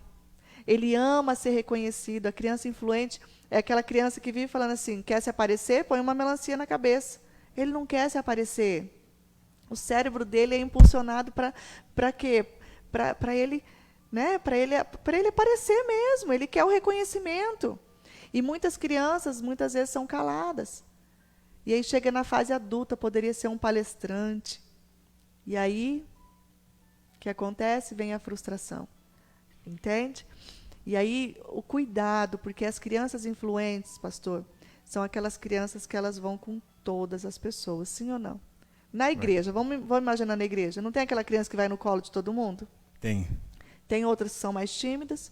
Speaker 2: Ele ama ser reconhecido. A criança influente é aquela criança que vive falando assim, quer se aparecer? Põe uma melancia na cabeça. Ele não quer se aparecer. O cérebro dele é impulsionado para quê? Para ele, né? Para ele aparecer mesmo. Ele quer o reconhecimento. E muitas crianças, muitas vezes, são caladas. E aí chega na fase adulta, poderia ser um palestrante. E aí, o que acontece? Vem a frustração. Entende? E aí, o cuidado, porque as crianças influentes, pastor, são aquelas crianças que elas vão com todas as pessoas, sim ou não? Na igreja, vamos imaginar na igreja, não tem aquela criança que vai no colo de todo mundo?
Speaker 1: Tem.
Speaker 2: Tem outras que são mais tímidas.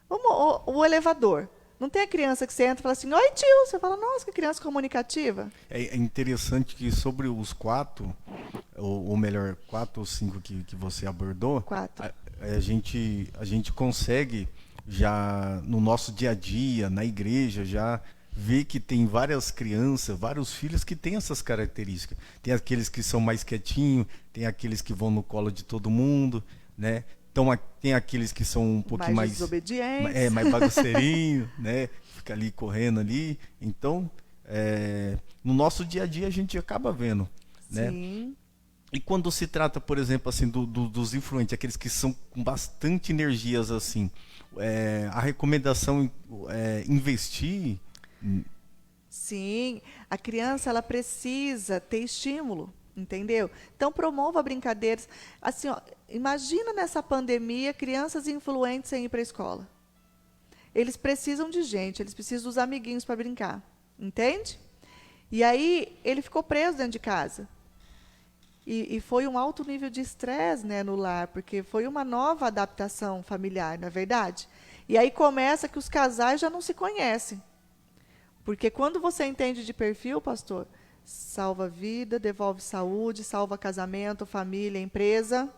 Speaker 2: O elevador. Não tem a criança que você entra e fala assim, oi tio, você fala, nossa, que criança comunicativa.
Speaker 1: É interessante que sobre os 4, ou melhor, 4 ou 5 que você abordou,
Speaker 2: 4.
Speaker 1: a gente consegue já no nosso dia a dia, na igreja, já ver que tem várias crianças, vários filhos que têm essas características. Tem aqueles que são mais quietinhos, tem aqueles que vão no colo de todo mundo, né? Então tem aqueles que são um pouquinho mais
Speaker 2: desobedientes,
Speaker 1: mais bagunceirinho, né? Fica ali correndo ali. Então, no nosso dia a dia a gente acaba vendo, né?
Speaker 2: Sim.
Speaker 1: E quando se trata, por exemplo, assim, dos influentes, aqueles que são com bastante energias, assim, a recomendação é investir.
Speaker 2: Sim, a criança ela precisa ter estímulo, entendeu? Então promova brincadeiras. Assim, ó, imagina nessa pandemia crianças influentes sem ir para a escola. Eles precisam de gente, eles precisam dos amiguinhos para brincar, entende? E aí ele ficou preso dentro de casa. E foi um alto nível de estresse, né, no lar, porque foi uma nova adaptação familiar, não é verdade? E aí começa que os casais já não se conhecem. Porque quando você entende de perfil, pastor, salva vida, devolve saúde, salva casamento, família, empresa.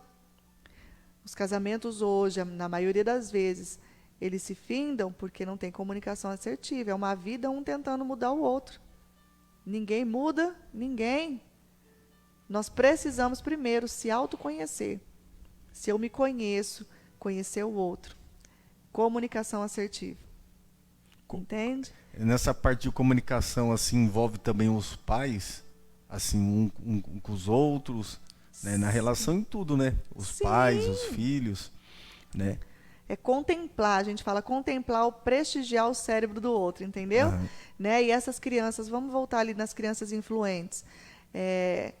Speaker 2: Os casamentos hoje, na maioria das vezes, eles se findam porque não tem comunicação assertiva. É uma vida um tentando mudar o outro. Ninguém muda, ninguém. Nós precisamos primeiro se autoconhecer. Se eu me conheço, conhecer o outro. Comunicação assertiva. Entende?
Speaker 1: Nessa parte de comunicação, assim, envolve também os pais, assim, um com os outros, né? Na relação em tudo, né? Os
Speaker 2: Sim.
Speaker 1: pais, os filhos, né?
Speaker 2: É contemplar, a gente fala contemplar ou prestigiar o cérebro do outro, entendeu? Né? E essas crianças, vamos voltar ali nas crianças influentes. É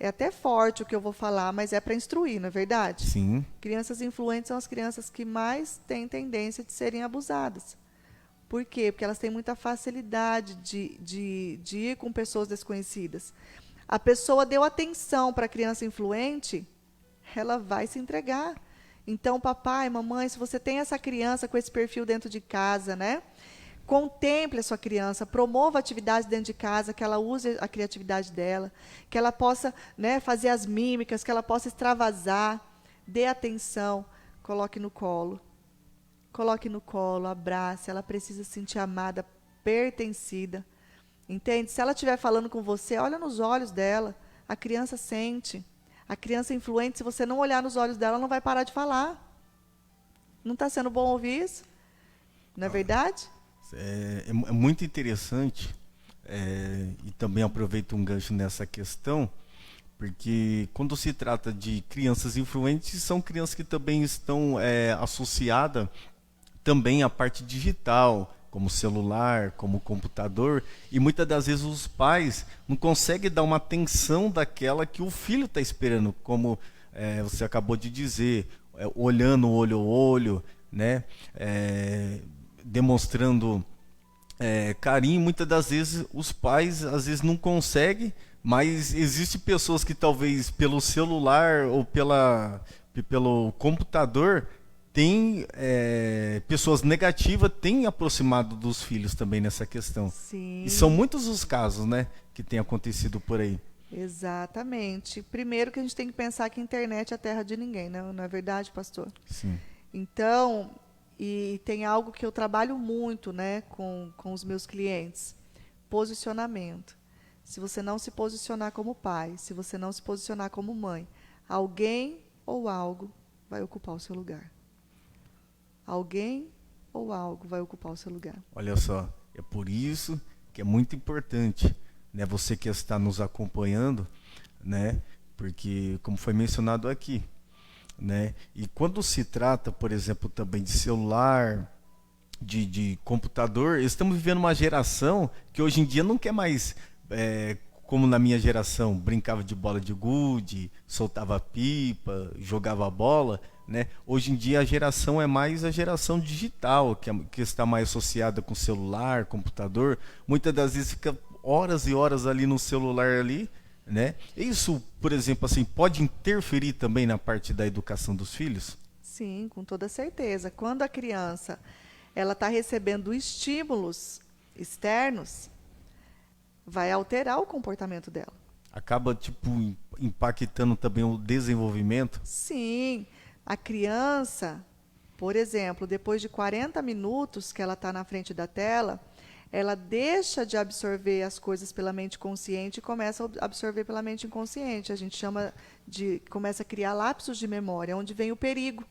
Speaker 2: até forte o que eu vou falar, mas é para instruir, não é verdade?
Speaker 1: Sim.
Speaker 2: Crianças influentes são as crianças que mais têm tendência de serem abusadas. Por quê? Porque elas têm muita facilidade de ir com pessoas desconhecidas. A pessoa deu atenção para a criança influente, ela vai se entregar. Então, papai, mamãe, se você tem essa criança com esse perfil dentro de casa, né? Contemple a sua criança, promova atividades dentro de casa, que ela use a criatividade dela, que ela possa, né, fazer as mímicas, que ela possa extravasar, dê atenção, coloque no colo. Coloque no colo, abrace, ela precisa se sentir amada, pertencida. Entende? Se ela estiver falando com você, olha nos olhos dela. A criança sente. A criança influente, se você não olhar nos olhos dela, ela não vai parar de falar. Não está sendo bom ouvir isso? Não é verdade?
Speaker 1: É muito interessante, e também aproveito um gancho nessa questão, porque quando se trata de crianças influentes, são crianças que também estão associadas também à parte digital, como celular, como computador, e muitas das vezes os pais não conseguem dar uma atenção daquela que o filho está esperando, como você acabou de dizer, olhando olho a olho, né? Demonstrando carinho. Muitas das vezes os pais às vezes não conseguem, mas existem pessoas que talvez pelo celular ou pelo computador tem pessoas negativas têm aproximado dos filhos também nessa questão.
Speaker 2: Sim.
Speaker 1: E são muitos os casos, né, que tem acontecido por aí.
Speaker 2: Exatamente. Primeiro que a gente tem que pensar que a internet é a terra de ninguém, não é verdade, pastor?
Speaker 1: Sim.
Speaker 2: Então, E tem algo que eu trabalho muito, né, com os meus clientes: posicionamento. Se você não se posicionar como pai, se você não se posicionar como mãe, alguém ou algo vai ocupar o seu lugar. Alguém ou algo vai ocupar o seu lugar.
Speaker 1: Olha só, é por isso que é muito importante, né, você que está nos acompanhando, né, porque como foi mencionado aqui, né, e quando se trata, por exemplo, também de celular, de computador, estamos vivendo uma geração que hoje em dia não quer mais, como na minha geração, brincava de bola de gude, soltava pipa, jogava bola, né? Hoje em dia a geração é mais a geração digital, que está mais associada com celular, computador. Muitas das vezes fica horas e horas ali no celular ali, né? Isso, por exemplo, assim, pode interferir também na parte da educação dos filhos?
Speaker 2: Sim, com toda certeza. Quando a criança ela está recebendo estímulos externos, vai alterar o comportamento dela.
Speaker 1: Acaba, tipo, impactando também o desenvolvimento?
Speaker 2: Sim, a criança, por exemplo, depois de 40 minutos que ela está na frente da tela, ela deixa de absorver as coisas pela mente consciente e começa a absorver pela mente inconsciente. A gente começa a criar lapsos de memória, onde vem o perigo.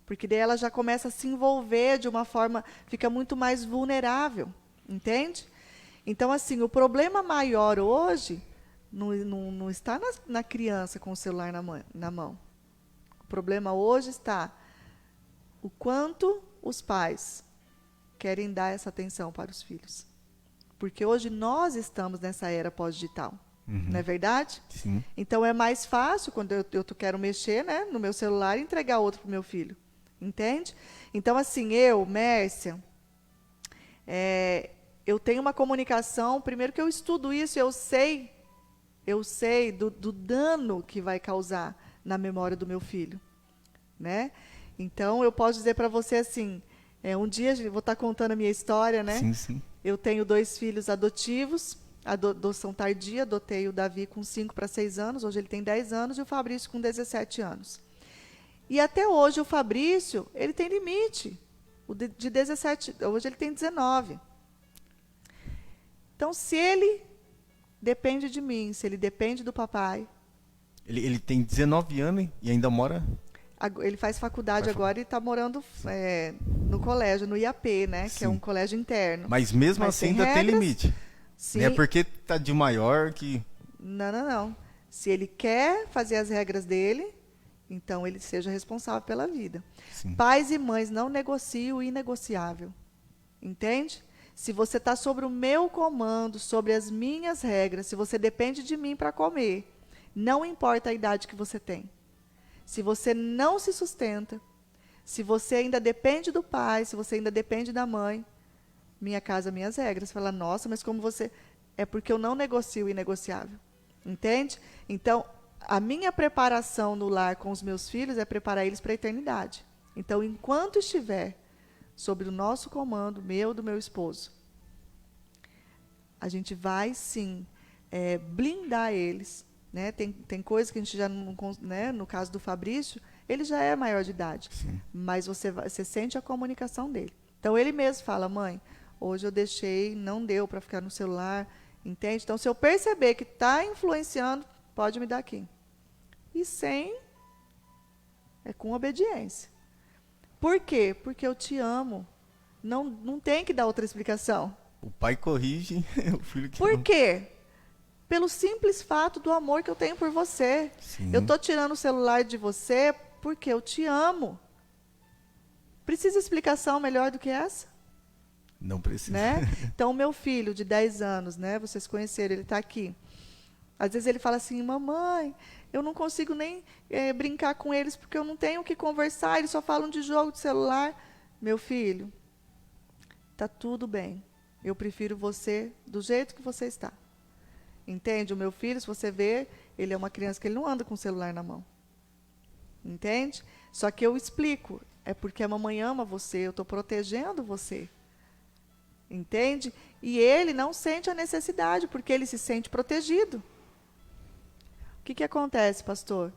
Speaker 2: Porque daí ela já começa a se envolver de uma forma, fica muito mais vulnerável, entende? Então, assim, o problema maior hoje não está na criança com o celular na mão. O problema hoje está o quanto os pais querem dar essa atenção para os filhos. Porque hoje nós estamos nessa era pós-digital, não é verdade?
Speaker 1: Sim.
Speaker 2: Então é mais fácil, quando eu quero mexer, né, no meu celular, e entregar outro para o meu filho. Entende? Então, assim, Mércia, eu tenho uma comunicação, primeiro que eu estudo isso, eu sei do dano que vai causar na memória do meu filho, né? Então, eu posso dizer para você assim, um dia eu vou estar contando a minha história, né?
Speaker 1: Sim, sim.
Speaker 2: Eu tenho 2 filhos adotivos, adoção tardia, adotei o Davi com 5 para 6 anos, hoje ele tem 10 anos, e o Fabrício com 17 anos. E até hoje o Fabrício, ele tem limite. De 17, hoje ele tem 19. Então, se ele depende de mim, se ele depende do papai...
Speaker 1: Ele tem 19 anos e ainda mora...
Speaker 2: Ele faz faculdade agora e está morando no colégio, no IAP, né?
Speaker 1: Sim.
Speaker 2: Que é um colégio interno.
Speaker 1: Mas mesmo assim ainda tem limite.
Speaker 2: Sim.
Speaker 1: Não é porque tá de maior que...
Speaker 2: Não. Se ele quer fazer as regras dele, então ele seja responsável pela vida.
Speaker 1: Sim.
Speaker 2: Pais e mães não negociam o inegociável. Entende? Se você está sobre o meu comando, sobre as minhas regras, se você depende de mim para comer, não importa a idade que você tem. Se você não se sustenta, se você ainda depende do pai, se você ainda depende da mãe, minha casa, minhas regras. Você fala, nossa, mas como você... É porque eu não negocio o inegociável. Entende? Então, a minha preparação no lar com os meus filhos é preparar eles para a eternidade. Então, enquanto estiver sobre o nosso comando, do meu esposo, a gente vai, sim, blindar eles. Né? Tem coisa que a gente já não... Né? No caso do Fabrício, ele já é maior de idade.
Speaker 1: Sim.
Speaker 2: Mas você sente a comunicação dele. Então, ele mesmo fala, mãe, hoje eu deixei, não deu para ficar no celular, entende? Então, se eu perceber que está influenciando, pode me dar aqui. E com obediência. Por quê? Porque eu te amo. Não tem que dar outra explicação.
Speaker 1: O pai corrige, o filho que
Speaker 2: Por
Speaker 1: não.
Speaker 2: quê? Pelo simples fato do amor que eu tenho por você.
Speaker 1: Sim.
Speaker 2: Eu estou tirando o celular de você porque eu te amo. Precisa explicação melhor do que essa?
Speaker 1: Não precisa.
Speaker 2: Né? Então, o meu filho de 10 anos, né? Vocês conheceram, ele está aqui. Às vezes ele fala assim, mamãe, eu não consigo nem brincar com eles porque eu não tenho o que conversar, eles só falam de jogo de celular. Meu filho, está tudo bem. Eu prefiro você do jeito que você está. Entende? O meu filho, se você ver, ele é uma criança que ele não anda com o celular na mão. Entende? Só que eu explico. É porque a mamãe ama você, eu estou protegendo você. Entende? E ele não sente a necessidade, porque ele se sente protegido. O que acontece, pastor?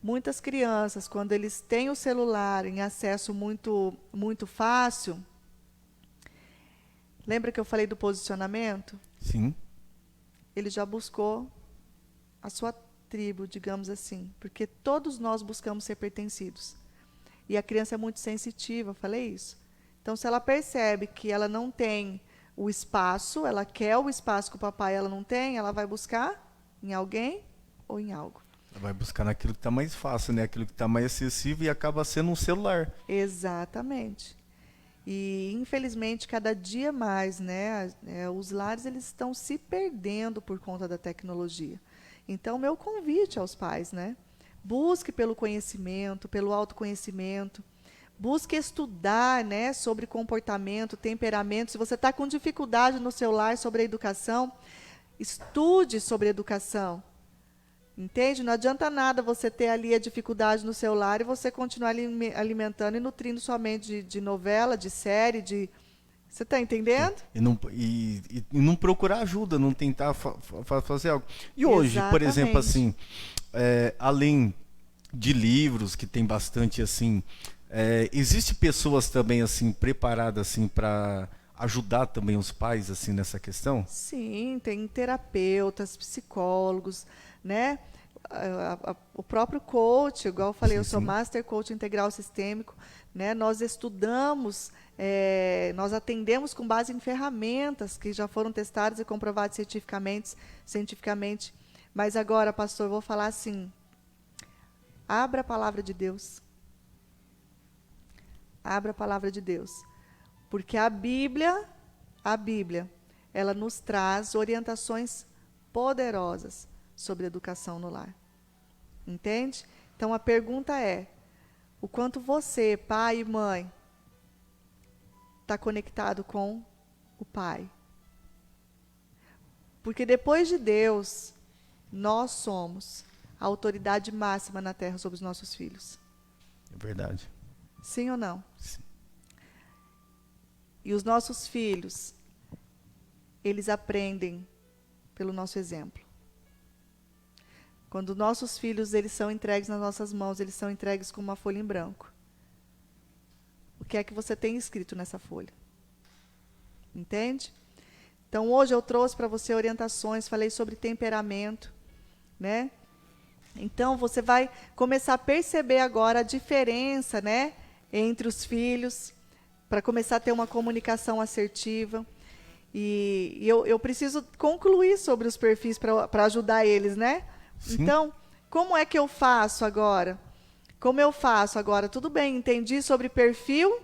Speaker 2: muitas crianças, quando eles têm o celular em acesso muito fácil, lembra que eu falei do posicionamento?
Speaker 1: Sim.
Speaker 2: Ele já buscou a sua tribo, digamos assim, porque todos nós buscamos ser pertencidos. E a criança é muito sensitiva, falei isso. Então, se ela percebe que ela não tem o espaço, ela quer o espaço que o papai ela não tem, ela vai buscar em alguém ou em algo.
Speaker 1: Ela vai buscar naquilo que está mais fácil, né? Aquilo que está mais acessível e acaba sendo um celular.
Speaker 2: Exatamente. E, infelizmente, cada dia mais, né, os lares eles estão se perdendo por conta da tecnologia. Então, meu convite aos pais, né? Busque pelo conhecimento, pelo autoconhecimento. Busque estudar, né, sobre comportamento, temperamento. Se você está com dificuldade no seu lar sobre a educação, estude sobre educação. Entende? Não adianta nada você ter ali a dificuldade no seu lar e você continuar alimentando e nutrindo sua mente de novela, de série, de... Você está entendendo?
Speaker 1: E não procurar ajuda, não tentar fazer algo. E hoje, por exemplo, assim, além de livros, que tem bastante assim, existe pessoas também assim preparadas assim para ajudar também os pais assim nessa questão?
Speaker 2: Sim, tem terapeutas, psicólogos, né? O próprio coach, igual eu falei,
Speaker 1: Sim,
Speaker 2: eu sou
Speaker 1: sim.
Speaker 2: Master Coach Integral Sistêmico, né? Nós estudamos, nós atendemos com base em ferramentas que já foram testadas e comprovadas cientificamente. Mas agora, pastor, eu vou falar assim, abra a palavra de Deus. Abra a palavra de Deus. Porque a Bíblia, ela nos traz orientações poderosas sobre educação no lar. Entende? Então a pergunta é: o quanto você, pai e mãe, está conectado com o Pai? Porque depois de Deus, nós somos a autoridade máxima na terra sobre os nossos filhos.
Speaker 1: É verdade.
Speaker 2: Sim ou não?
Speaker 1: Sim.
Speaker 2: E os nossos filhos, eles aprendem pelo nosso exemplo. Quando nossos filhos eles são entregues nas nossas mãos, eles são entregues com uma folha em branco. O que é que você tem escrito nessa folha? Entende? Então, hoje eu trouxe para você orientações, falei sobre temperamento, né? Então, você vai começar a perceber agora a diferença, né, entre os filhos, para começar a ter uma comunicação assertiva. E eu preciso concluir sobre os perfis para ajudar eles, né?
Speaker 1: Sim.
Speaker 2: Então, como é que eu faço agora? Como eu faço agora? Tudo bem, entendi sobre perfil,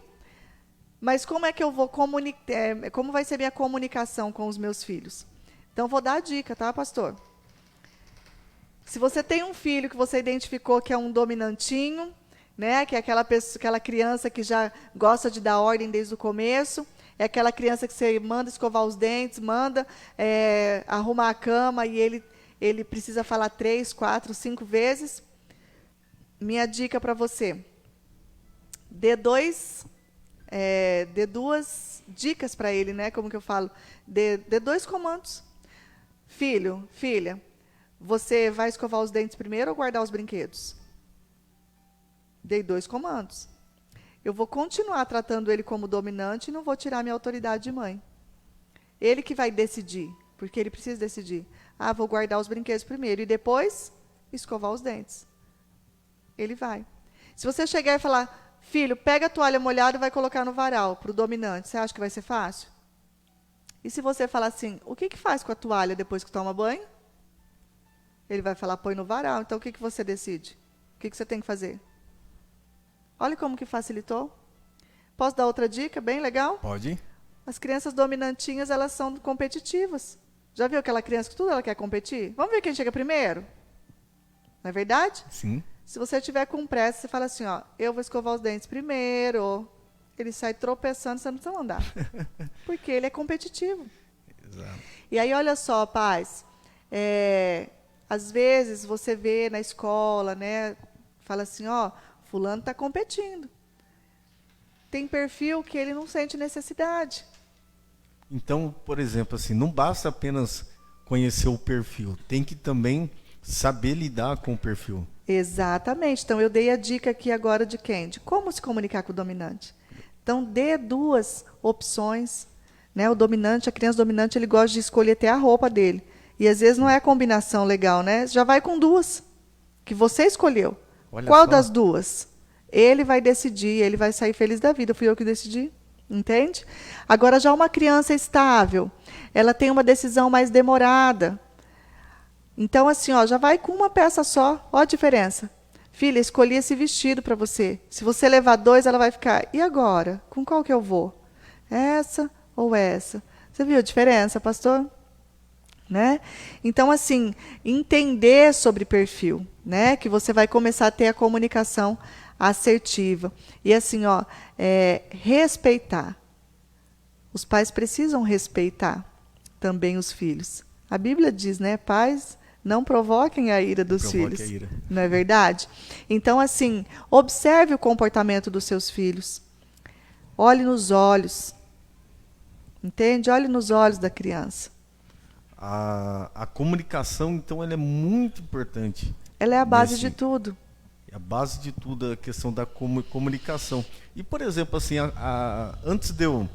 Speaker 2: mas como é que eu vou comunicar? Como vai ser minha comunicação com os meus filhos? Então, vou dar a dica, tá, pastor? Se você tem um filho que você identificou que é um dominantinho, né, que é aquela criança que já gosta de dar ordem desde o começo, é aquela criança que você manda escovar os dentes, manda arrumar a cama e ele precisa falar 3, 4, 5 vezes. Minha dica para você: dê duas dicas para ele, né? Como que eu falo? Dê 2 comandos. Filho, filha, você vai escovar os dentes primeiro ou guardar os brinquedos? Dei 2 comandos. Eu vou continuar tratando ele como dominante e não vou tirar minha autoridade de mãe. Ele que vai decidir, porque ele precisa decidir. Ah, vou guardar os brinquedos primeiro e depois escovar os dentes. Ele vai. Se você chegar e falar, filho, pega a toalha molhada e vai colocar no varal, para o dominante, você acha que vai ser fácil? E se você falar assim, o que faz com a toalha depois que toma banho? Ele vai falar, põe no varal. Então, o que você decide? O que você tem que fazer? Olha como que facilitou. Posso dar outra dica bem legal?
Speaker 1: Pode.
Speaker 2: As crianças dominantinhas, elas são competitivas. Já viu aquela criança que tudo ela quer competir? Vamos ver quem chega primeiro? Não é verdade?
Speaker 1: Sim.
Speaker 2: Se você tiver com pressa, você fala assim, ó, eu vou escovar os dentes primeiro. Ele sai tropeçando, você não precisa mandar. Porque ele é competitivo.
Speaker 1: Exato.
Speaker 2: E aí, olha só, pais, às vezes você vê na escola, né, fala assim, ó, fulano está competindo. Tem perfil que ele não sente necessidade.
Speaker 1: Então, por exemplo, assim, não basta apenas conhecer o perfil, tem que também Saber lidar com o perfil.
Speaker 2: Exatamente. Então, eu dei a dica aqui agora de quem? De como se comunicar com o dominante. Então, dê duas opções. Né? O dominante, a criança dominante, ele gosta de escolher até a roupa dele. E às vezes não é a combinação legal, né? Já vai com duas, que você escolheu.
Speaker 1: Olha
Speaker 2: Qual
Speaker 1: só.
Speaker 2: das duas? Ele vai decidir, ele vai sair feliz da vida. Fui eu que decidi, entende? Agora, já uma criança estável, ela tem uma decisão mais demorada. Então, assim, ó, já vai com uma peça só. Ó a diferença. Filha, escolhi esse vestido para você. Se você levar dois, ela vai ficar, e agora? Com qual que eu vou? Essa ou essa? Você viu a diferença, pastor? Né? Então, assim, entender sobre perfil, né? Que você vai começar a ter a comunicação assertiva. E assim, ó, respeitar. Os pais precisam respeitar também os filhos. A Bíblia diz, né? Pais, não provoquem a ira dos filhos.
Speaker 1: A ira.
Speaker 2: Não é verdade? Então, assim, observe o comportamento dos seus filhos. Olhe nos olhos. Entende? Olhe nos olhos da criança.
Speaker 1: A comunicação, então, ela é muito importante.
Speaker 2: Ela é a base de tudo.
Speaker 1: É a base de tudo, a questão da comunicação. E, por exemplo, assim, antes de eu...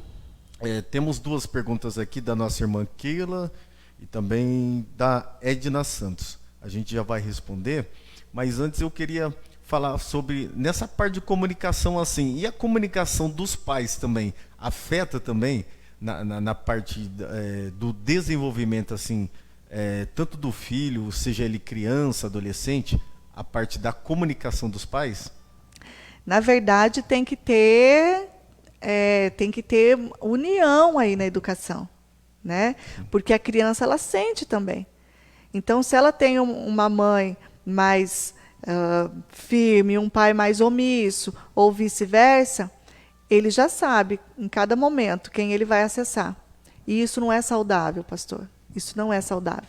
Speaker 1: temos duas perguntas aqui da nossa irmã Keila e também da Edna Santos. A gente já vai responder, mas antes eu queria falar sobre, nessa parte de comunicação, assim, e a comunicação dos pais também, afeta também na parte do desenvolvimento, assim, tanto do filho, seja ele criança, adolescente, a parte da comunicação dos pais?
Speaker 2: Na verdade, tem que ter união aí na educação, né? Porque a criança, ela sente também. Então, se ela tem uma mãe mais firme, um pai mais omisso, ou vice-versa, ele já sabe, em cada momento, quem ele vai acessar. E isso não é saudável, pastor. Isso não é saudável.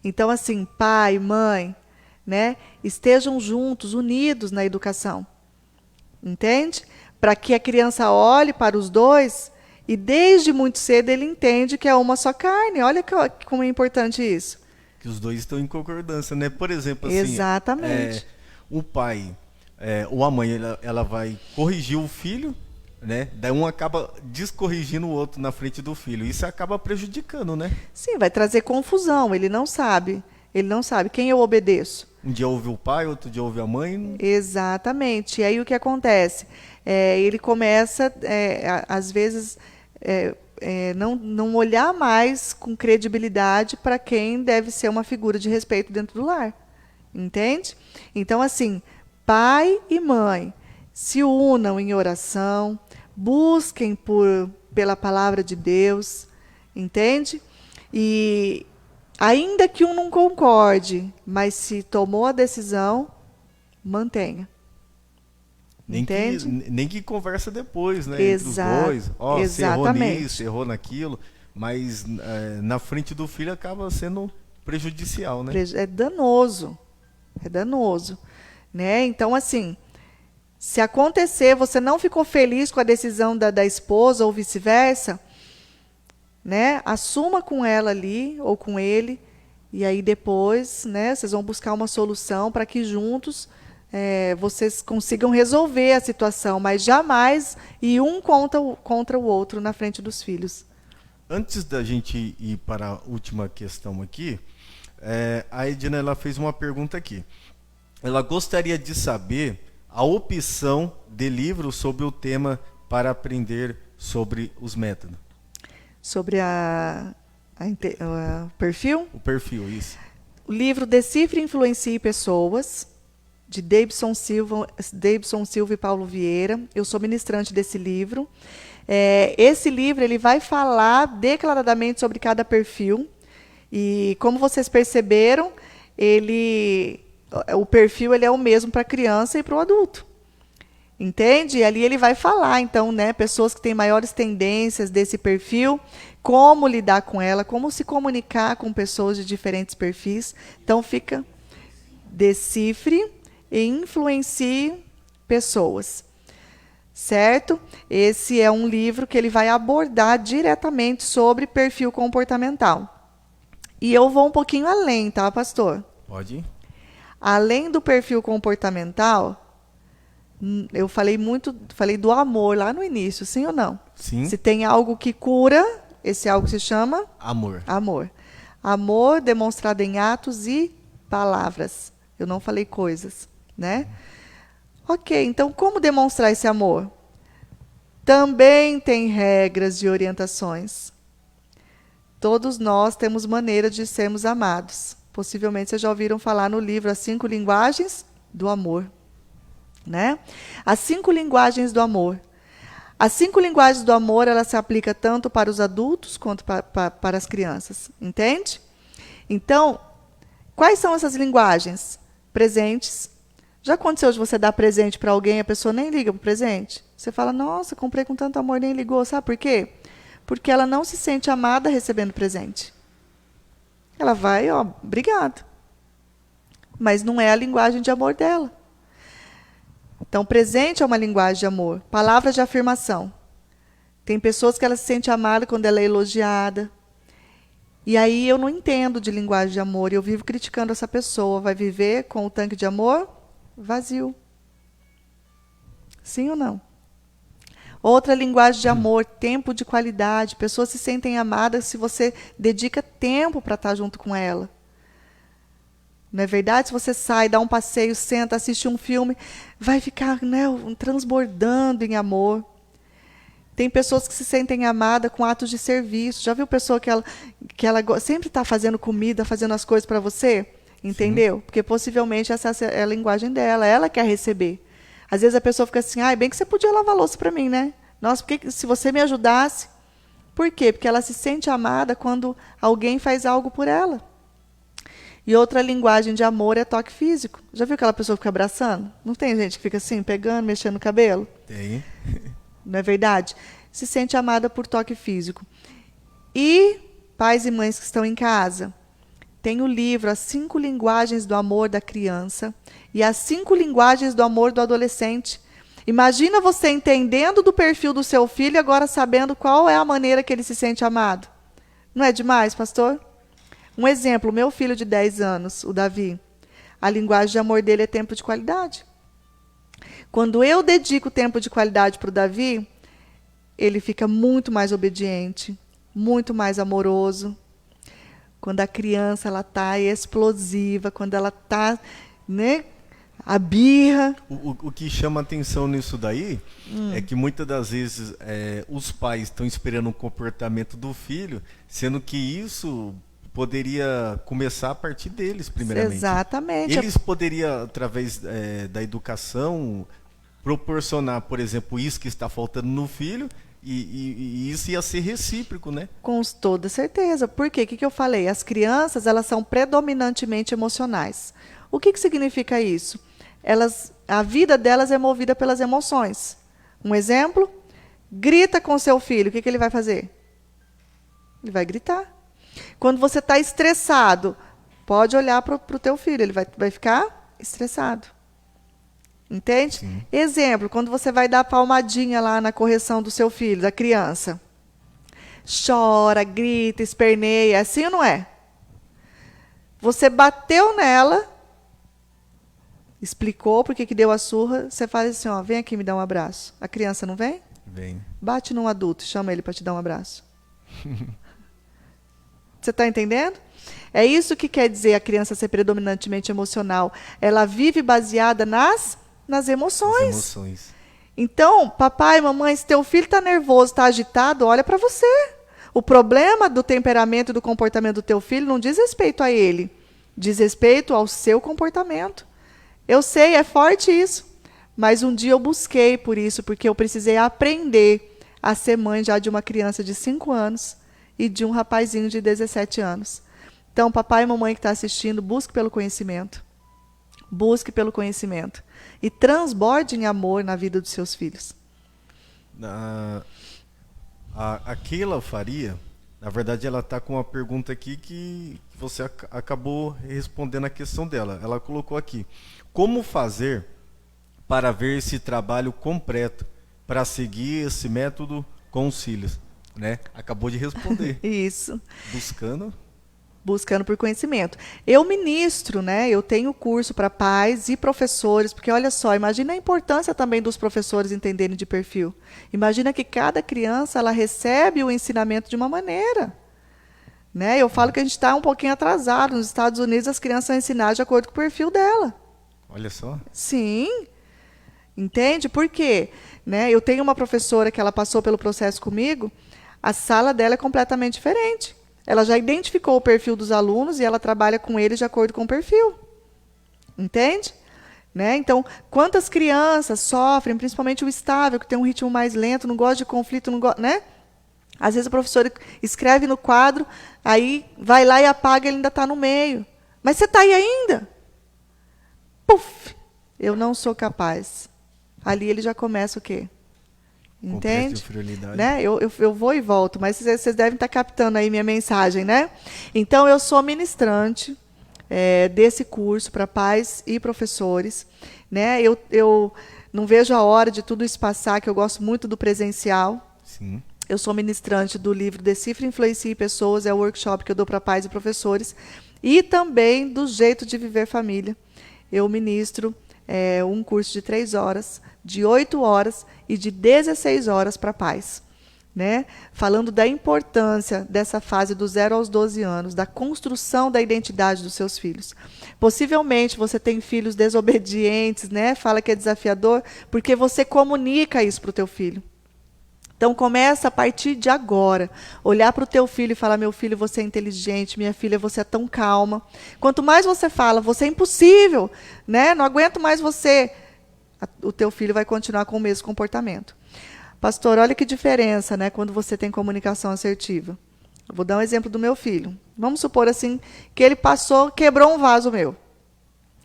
Speaker 2: Então, assim, pai, mãe, né, estejam juntos, unidos na educação. Entende? Para que a criança olhe para os dois e, desde muito cedo, ele entende que é uma só carne. Olha como é importante isso.
Speaker 1: Que os dois estão em concordância, né? Por exemplo, assim...
Speaker 2: Exatamente.
Speaker 1: O pai ou a mãe, ela vai corrigir o filho, né? Daí um acaba descorrigindo o outro na frente do filho. Isso acaba prejudicando, né?
Speaker 2: Sim, vai trazer confusão. Ele não sabe. Ele não sabe quem eu obedeço.
Speaker 1: Um dia ouve o pai, outro dia ouve a mãe.
Speaker 2: Exatamente. E aí o que acontece? Ele começa, às vezes, não olhar mais com credibilidade para quem deve ser uma figura de respeito dentro do lar. Entende? Então, assim, pai e mãe se unam em oração, busquem pela palavra de Deus, entende? E ainda que um não concorde, mas se tomou a decisão, mantenha. Entende?
Speaker 1: Nem que conversa depois, né?
Speaker 2: Exato.
Speaker 1: Entre os dois. Você errou
Speaker 2: Exatamente.
Speaker 1: nisso, errou naquilo. Mas na frente do filho acaba sendo prejudicial, né?
Speaker 2: É danoso. É danoso. Né? Então, assim, se acontecer, você não ficou feliz com a decisão da esposa ou vice-versa, né? Assuma com ela ali ou com ele, e aí depois, né, vocês vão buscar uma solução para que juntos vocês consigam resolver a situação, mas jamais ir um contra o outro na frente dos filhos.
Speaker 1: Antes da gente ir para a última questão aqui, a Edna, ela fez uma pergunta aqui. Ela gostaria de saber a opção de livro sobre o tema para aprender sobre os métodos.
Speaker 2: Sobre o perfil?
Speaker 1: O perfil, isso.
Speaker 2: O livro Decifre e Influencie Pessoas, de Davidson Silva e Paulo Vieira. Eu sou ministrante desse livro. Esse livro ele vai falar declaradamente sobre cada perfil. E como vocês perceberam, o perfil ele é o mesmo para a criança e para o adulto. Entende? E ali ele vai falar, então, né, pessoas que têm maiores tendências desse perfil, como lidar com ela, como se comunicar com pessoas de diferentes perfis. Então, fica Decifre e Influencie Pessoas. Certo? Esse é um livro que ele vai abordar diretamente sobre perfil comportamental. E eu vou um pouquinho além, tá, pastor?
Speaker 1: Pode ir.
Speaker 2: Além do perfil comportamental, eu falei do amor lá no início, sim ou não?
Speaker 1: Sim.
Speaker 2: Se tem algo que cura, esse algo se chama
Speaker 1: Amor.
Speaker 2: amor. Amor demonstrado em atos e palavras. Eu não falei coisas, né? Ok, então como demonstrar esse amor? Também tem regras e orientações. Todos nós temos maneira de sermos amados. Possivelmente vocês já ouviram falar no livro As 5 Linguagens do Amor, né? As 5 linguagens do amor. As 5 linguagens do amor, ela se aplica tanto para os adultos quanto para as crianças, entende? Então, quais são essas linguagens? Presentes. Já aconteceu de você dar presente para alguém e a pessoa nem liga para o presente? Você fala, nossa, comprei com tanto amor, nem ligou. Sabe por quê? Porque ela não se sente amada recebendo presente. Ela vai, ó, obrigado. Mas não é a linguagem de amor dela. Então, presente é uma linguagem de amor. Palavras de afirmação. Tem pessoas que ela se sente amada quando ela é elogiada. E aí eu não entendo de linguagem de amor. E eu vivo criticando essa pessoa. Vai viver com o tanque de amor vazio. Sim ou não? Outra linguagem de amor, tempo de qualidade. Pessoas se sentem amadas se você dedica tempo para estar junto com ela. Não é verdade? Se você sai, dá um passeio, senta, assiste um filme, vai ficar, né, transbordando em amor. Tem pessoas que se sentem amadas com atos de serviço. Já viu pessoa que ela sempre está fazendo comida, fazendo as coisas para você? Entendeu? Sim. Porque possivelmente essa é a linguagem dela, ela quer receber. Às vezes a pessoa fica assim, bem que você podia lavar a louça para mim, né? Nossa, porque se você me ajudasse. Por quê? Porque ela se sente amada quando alguém faz algo por ela. E outra linguagem de amor é toque físico. Já viu aquela pessoa que fica abraçando? Não tem gente que fica assim, pegando, mexendo no cabelo?
Speaker 1: Tem.
Speaker 2: Não é verdade? Se sente amada por toque físico. E pais e mães que estão em casa, tem o livro As 5 Linguagens do Amor da Criança e As 5 Linguagens do Amor do Adolescente. Imagina você entendendo do perfil do seu filho e agora sabendo qual é a maneira que ele se sente amado. Não é demais, pastor? Um exemplo, meu filho de 10 anos, o Davi, a linguagem de amor dele é tempo de qualidade. Quando eu dedico tempo de qualidade para o Davi, ele fica muito mais obediente, muito mais amoroso. Quando a criança está explosiva, quando ela está, né, a birra.
Speaker 1: O que chama atenção nisso daí é que muitas das vezes os pais estão esperando um comportamento do filho, sendo que isso poderia começar a partir deles, primeiramente.
Speaker 2: Exatamente.
Speaker 1: Eles poderiam, através da educação, proporcionar, por exemplo, isso que está faltando no filho, e isso ia ser recíproco, né?
Speaker 2: Com toda certeza. Por quê? O que eu falei? As crianças, elas são predominantemente emocionais. O que significa isso? A vida delas é movida pelas emoções. Um exemplo, grita com seu filho, o que ele vai fazer? Ele vai gritar. Quando você está estressado, pode olhar para o teu filho, ele vai ficar estressado. Entende? Sim. Exemplo, quando você vai dar palmadinha lá na correção do seu filho, da criança. Chora, grita, esperneia, assim ou não é? Você bateu nela, explicou por que deu a surra, você faz assim, ó, vem aqui me dar um abraço. A criança não vem?
Speaker 1: Vem.
Speaker 2: Bate num adulto, chama ele para te dar um abraço. Você está entendendo? É isso que quer dizer a criança ser predominantemente emocional. Ela vive baseada nas emoções. Então, papai, mamãe, se teu filho está nervoso, está agitado, olha para você. O problema do temperamento e do comportamento do teu filho não diz respeito a ele. Diz respeito ao seu comportamento. Eu sei, é forte isso. Mas um dia eu busquei por isso, porque eu precisei aprender a ser mãe já de uma criança de 5 anos e de um rapazinho de 17 anos. Então, papai e mamãe que está assistindo, busque pelo conhecimento. Busque pelo conhecimento. E transborde em amor na vida dos seus filhos.
Speaker 1: A Keila Faria, na verdade, ela está com uma pergunta aqui que você acabou respondendo a questão dela. Ela colocou aqui: como fazer para ver esse trabalho completo, para seguir esse método com os filhos? Né? Acabou de responder.
Speaker 2: Isso.
Speaker 1: Buscando.
Speaker 2: Buscando por conhecimento. Eu ministro, né? Eu tenho curso para pais e professores, porque olha só, imagina a importância também dos professores entenderem de perfil. Imagina que cada criança ela recebe o ensinamento de uma maneira. Né? Eu falo que a gente está um pouquinho atrasado. Nos Estados Unidos, as crianças são ensinadas de acordo com o perfil dela.
Speaker 1: Olha só.
Speaker 2: Sim. Entende? Por quê? Né? Eu tenho uma professora que ela passou pelo processo comigo, a sala dela é completamente diferente. Ela já identificou o perfil dos alunos e ela trabalha com eles de acordo com o perfil. Entende? Né? Então, quantas crianças sofrem, principalmente o estável, que tem um ritmo mais lento, não gosta de conflito, não gosta, né? Às vezes a professora escreve no quadro, aí vai lá e apaga, ele ainda está no meio. Mas você está aí ainda? Puf! Eu não sou capaz. Ali ele já começa o quê? Entende? Né? Eu vou e volto, mas vocês devem estar captando aí minha mensagem, né? Então, eu sou ministrante desse curso para pais e professores. Né? Eu não vejo a hora de tudo isso passar, que eu gosto muito do presencial.
Speaker 1: Sim.
Speaker 2: Eu sou ministrante do livro Decifre, Influencie Pessoas, é o workshop que eu dou para pais e professores. E também do Jeito de Viver Família. Eu ministro um curso de 3 horas, de 8 horas e de 16 horas para pais. Né? Falando da importância dessa fase do 0 aos 12 anos, da construção da identidade dos seus filhos. Possivelmente você tem filhos desobedientes, né? Fala que é desafiador, porque você comunica isso para o teu filho. Então, começa a partir de agora. Olhar para o teu filho e falar, meu filho, você é inteligente, minha filha, você é tão calma. Quanto mais você fala, você é impossível, né? Não aguento mais você. O teu filho vai continuar com o mesmo comportamento. Pastor, olha que diferença, né, quando você tem comunicação assertiva. Eu vou dar um exemplo do meu filho. Vamos supor assim, que ele quebrou um vaso meu.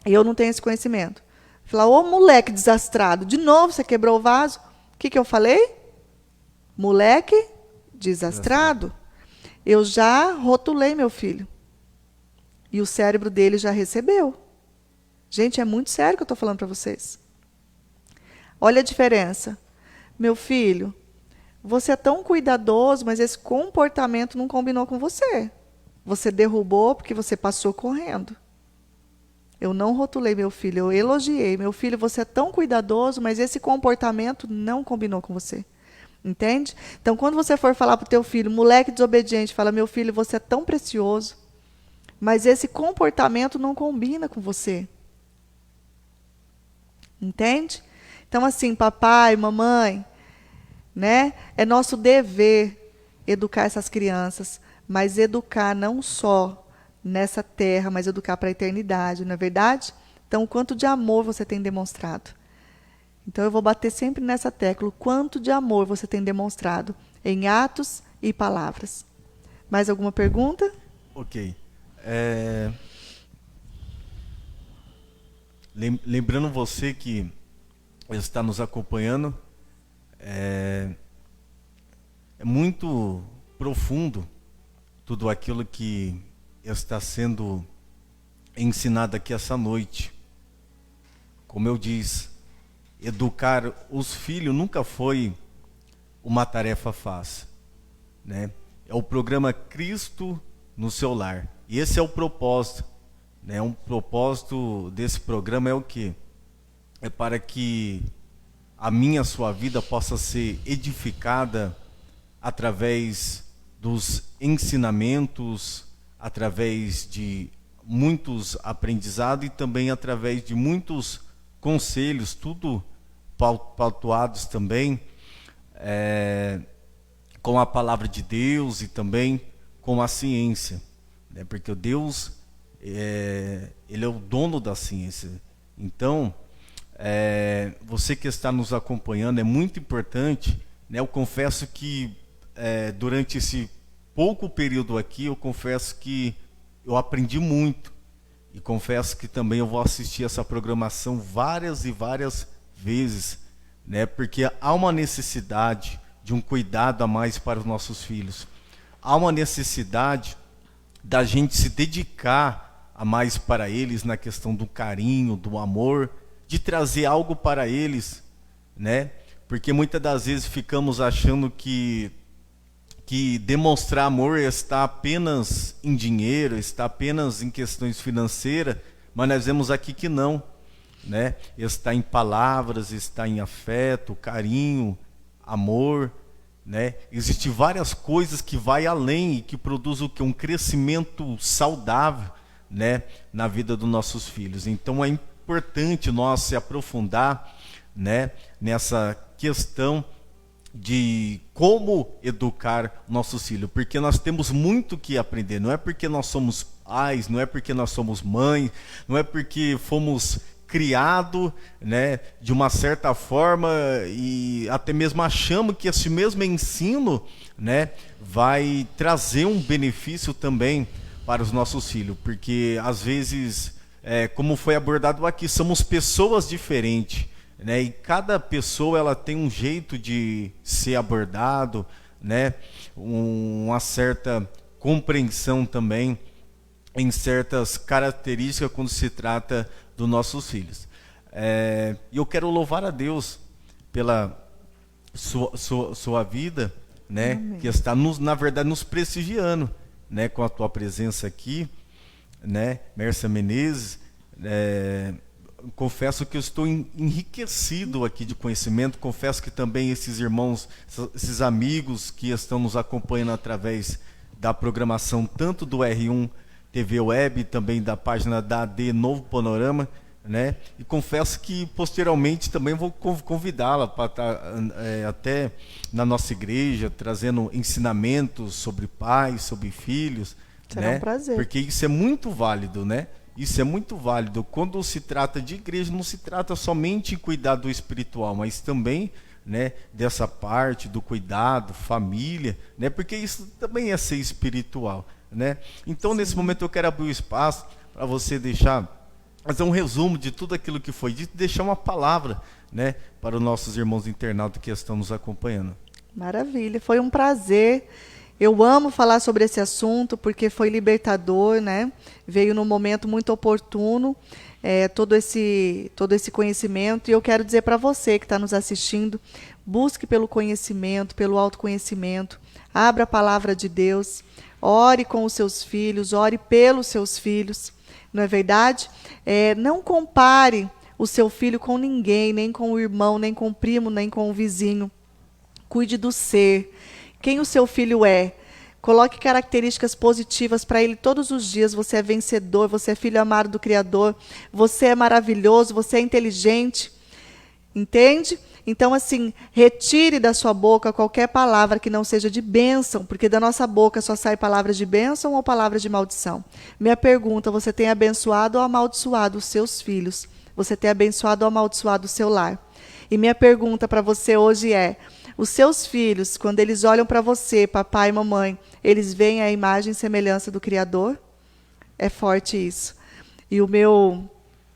Speaker 2: E eu não tenho esse conhecimento. Falar, ô moleque desastrado, de novo você quebrou o vaso? O que eu falei? Moleque desastrado. Eu já rotulei meu filho. E o cérebro dele já recebeu. Gente, é muito sério que eu estou falando para vocês. Olha a diferença. Meu filho, você é tão cuidadoso, mas esse comportamento não combinou com você. Você derrubou porque você passou correndo. Eu não rotulei meu filho, eu elogiei. Meu filho, você é tão cuidadoso, mas esse comportamento não combinou com você. Entende? Então, quando você for falar para o teu filho, moleque desobediente, fala, meu filho, você é tão precioso, mas esse comportamento não combina com você. Entende? Então, assim, papai, mamãe, né? É nosso dever educar essas crianças, mas educar não só nessa terra, mas educar para a eternidade, não é verdade? Então, o quanto de amor você tem demonstrado. Então, eu vou bater sempre nessa tecla, o quanto de amor você tem demonstrado em atos e palavras. Mais alguma pergunta?
Speaker 1: Ok. Lembrando você que está nos acompanhando, é muito profundo tudo aquilo que está sendo ensinado aqui essa noite. Como eu disse, educar os filhos nunca foi uma tarefa fácil, né? É o programa Cristo no seu lar. E esse é o propósito, né? Um propósito desse programa é o quê? É para que a minha, a sua vida possa ser edificada através dos ensinamentos, através de muitos aprendizados e também através de muitos conselhos, tudo pautuados também com a palavra de Deus e também com a ciência, né? Porque Deus, Ele é o dono da ciência. Então, você que está nos acompanhando, é muito importante, né? Eu confesso que durante esse pouco período aqui, eu confesso que eu aprendi muito. E confesso que também eu vou assistir essa programação várias e várias vezes, né? Porque há uma necessidade de um cuidado a mais para os nossos filhos. Há uma necessidade da gente se dedicar a mais para eles na questão do carinho, do amor, de trazer algo para eles, né? Porque muitas das vezes ficamos achando que que demonstrar amor está apenas em dinheiro, está apenas em questões financeiras, mas nós vemos aqui que não, né? Está em palavras, está em afeto, carinho, amor, né? Existem várias coisas que vai além e que produzem o que? Um crescimento saudável, né? Na vida dos nossos filhos. Então é importante nós se aprofundar, né? Nessa questão de como educar nossos filhos, porque nós temos muito que aprender. Não é porque nós somos pais, não é porque nós somos mães, não é porque fomos criados, né, de uma certa forma e até mesmo achamos que esse mesmo ensino, né, vai trazer um benefício também para os nossos filhos, porque às vezes, como foi abordado aqui, somos pessoas diferentes, né? E cada pessoa ela tem um jeito de ser abordado, né? Uma certa compreensão também em certas características quando se trata dos nossos filhos. E eu quero louvar a Deus pela sua vida, né?
Speaker 2: Amém.
Speaker 1: Que está na verdade nos prestigiando, né? Com a tua presença aqui, né? Mércia Menezes, confesso que eu estou enriquecido aqui de conhecimento. Confesso que também esses irmãos, esses amigos que estão nos acompanhando através da programação tanto do R1 TV Web, também da página da AD Novo Panorama, né? E confesso que posteriormente também vou convidá-la para estar até na nossa igreja, trazendo ensinamentos sobre pais, sobre filhos.
Speaker 2: Será
Speaker 1: né?
Speaker 2: um prazer.
Speaker 1: Porque isso é muito válido, né? Isso é muito válido. Quando se trata de igreja, não se trata somente em cuidar do espiritual, mas também, né, dessa parte do cuidado, família, né? Porque isso também é ser espiritual, né? Então, nesse momento, eu quero abrir o espaço para você fazer um resumo de tudo aquilo que foi dito, deixar uma palavra, né, para os nossos irmãos internautas que estão nos acompanhando.
Speaker 2: Maravilha, foi um prazer. Eu amo falar sobre esse assunto porque foi libertador, né? Veio num momento muito oportuno, todo esse conhecimento. E eu quero dizer para você que está nos assistindo, busque pelo conhecimento, pelo autoconhecimento, abra a palavra de Deus, ore com os seus filhos, ore pelos seus filhos, não é verdade? Não compare o seu filho com ninguém, nem com o irmão, nem com o primo, nem com o vizinho. Cuide do ser. Quem o seu filho é. Coloque características positivas para ele todos os dias. Você é vencedor, você é filho amado do Criador, você é maravilhoso, você é inteligente. Entende? Então, assim, retire da sua boca qualquer palavra que não seja de bênção, porque da nossa boca só sai palavras de bênção ou palavras de maldição. Minha pergunta, você tem abençoado ou amaldiçoado os seus filhos? Você tem abençoado ou amaldiçoado o seu lar? E minha pergunta para você hoje é: os seus filhos, quando eles olham para você, papai e mamãe, eles veem a imagem e semelhança do Criador? É forte isso. E o meu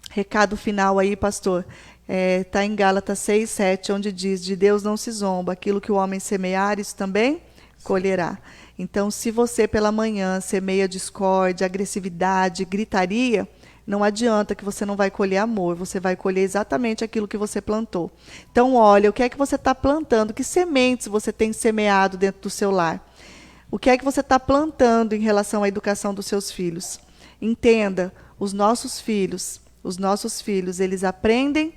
Speaker 2: recado final aí, pastor, está em Gálatas 6:7, onde diz: de Deus não se zomba, aquilo que o homem semear, isso também colherá. Então, se você pela manhã semeia discórdia, agressividade, gritaria, não adianta que você não vai colher amor, você vai colher exatamente aquilo que você plantou. Então, olha, o que é que você está plantando? Que sementes você tem semeado dentro do seu lar? O que é que você está plantando em relação à educação dos seus filhos? Entenda, os nossos filhos, eles aprendem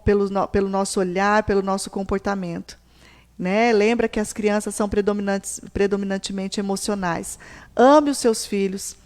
Speaker 2: pelo nosso olhar, pelo nosso comportamento. Né? Lembra que as crianças são predominantemente emocionais. Ame os seus filhos,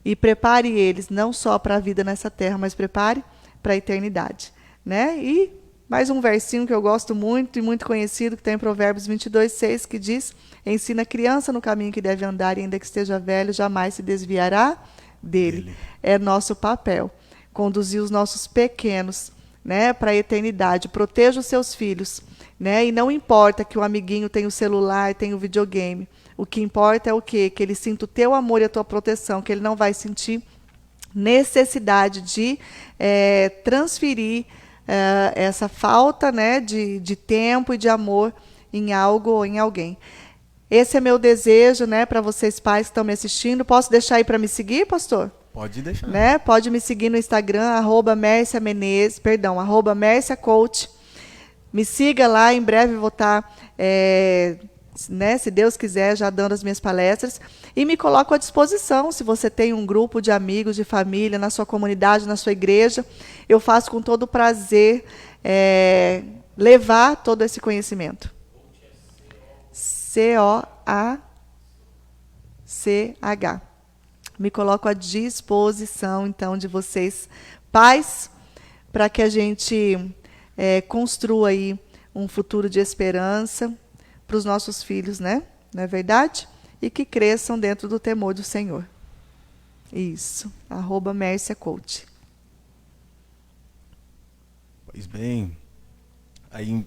Speaker 2: e prepare eles não só para a vida nessa terra, mas prepare para a eternidade. Né? E mais um versinho que eu gosto muito e muito conhecido, que está em Provérbios 22:6, que diz: ensina a criança no caminho que deve andar, e ainda que esteja velho, jamais se desviará dele. É nosso papel conduzir os nossos pequenos, né, para a eternidade. Proteja os seus filhos, né? E não importa que o amiguinho tenha o celular, tenha o videogame. O que importa é o quê? Que ele sinta o teu amor e a tua proteção, que ele não vai sentir necessidade de transferir essa falta, né, de tempo e de amor em algo ou em alguém. Esse é meu desejo, né, para vocês pais que estão me assistindo. Posso deixar aí para me seguir, pastor?
Speaker 1: Pode deixar.
Speaker 2: Né? Pode me seguir no Instagram, @MérciaCoach. Me siga lá, em breve vou estar né, se Deus quiser, já dando as minhas palestras, e me coloco à disposição. Se você tem um grupo de amigos, de família, na sua comunidade, na sua igreja, eu faço com todo prazer levar todo esse conhecimento. COACH. Me coloco à disposição, então, de vocês, pais, para que a gente construa aí um futuro de esperança para os nossos filhos, né? Não é verdade? E que cresçam dentro do temor do Senhor. Isso. @MérciaCoach.
Speaker 1: Pois bem, aí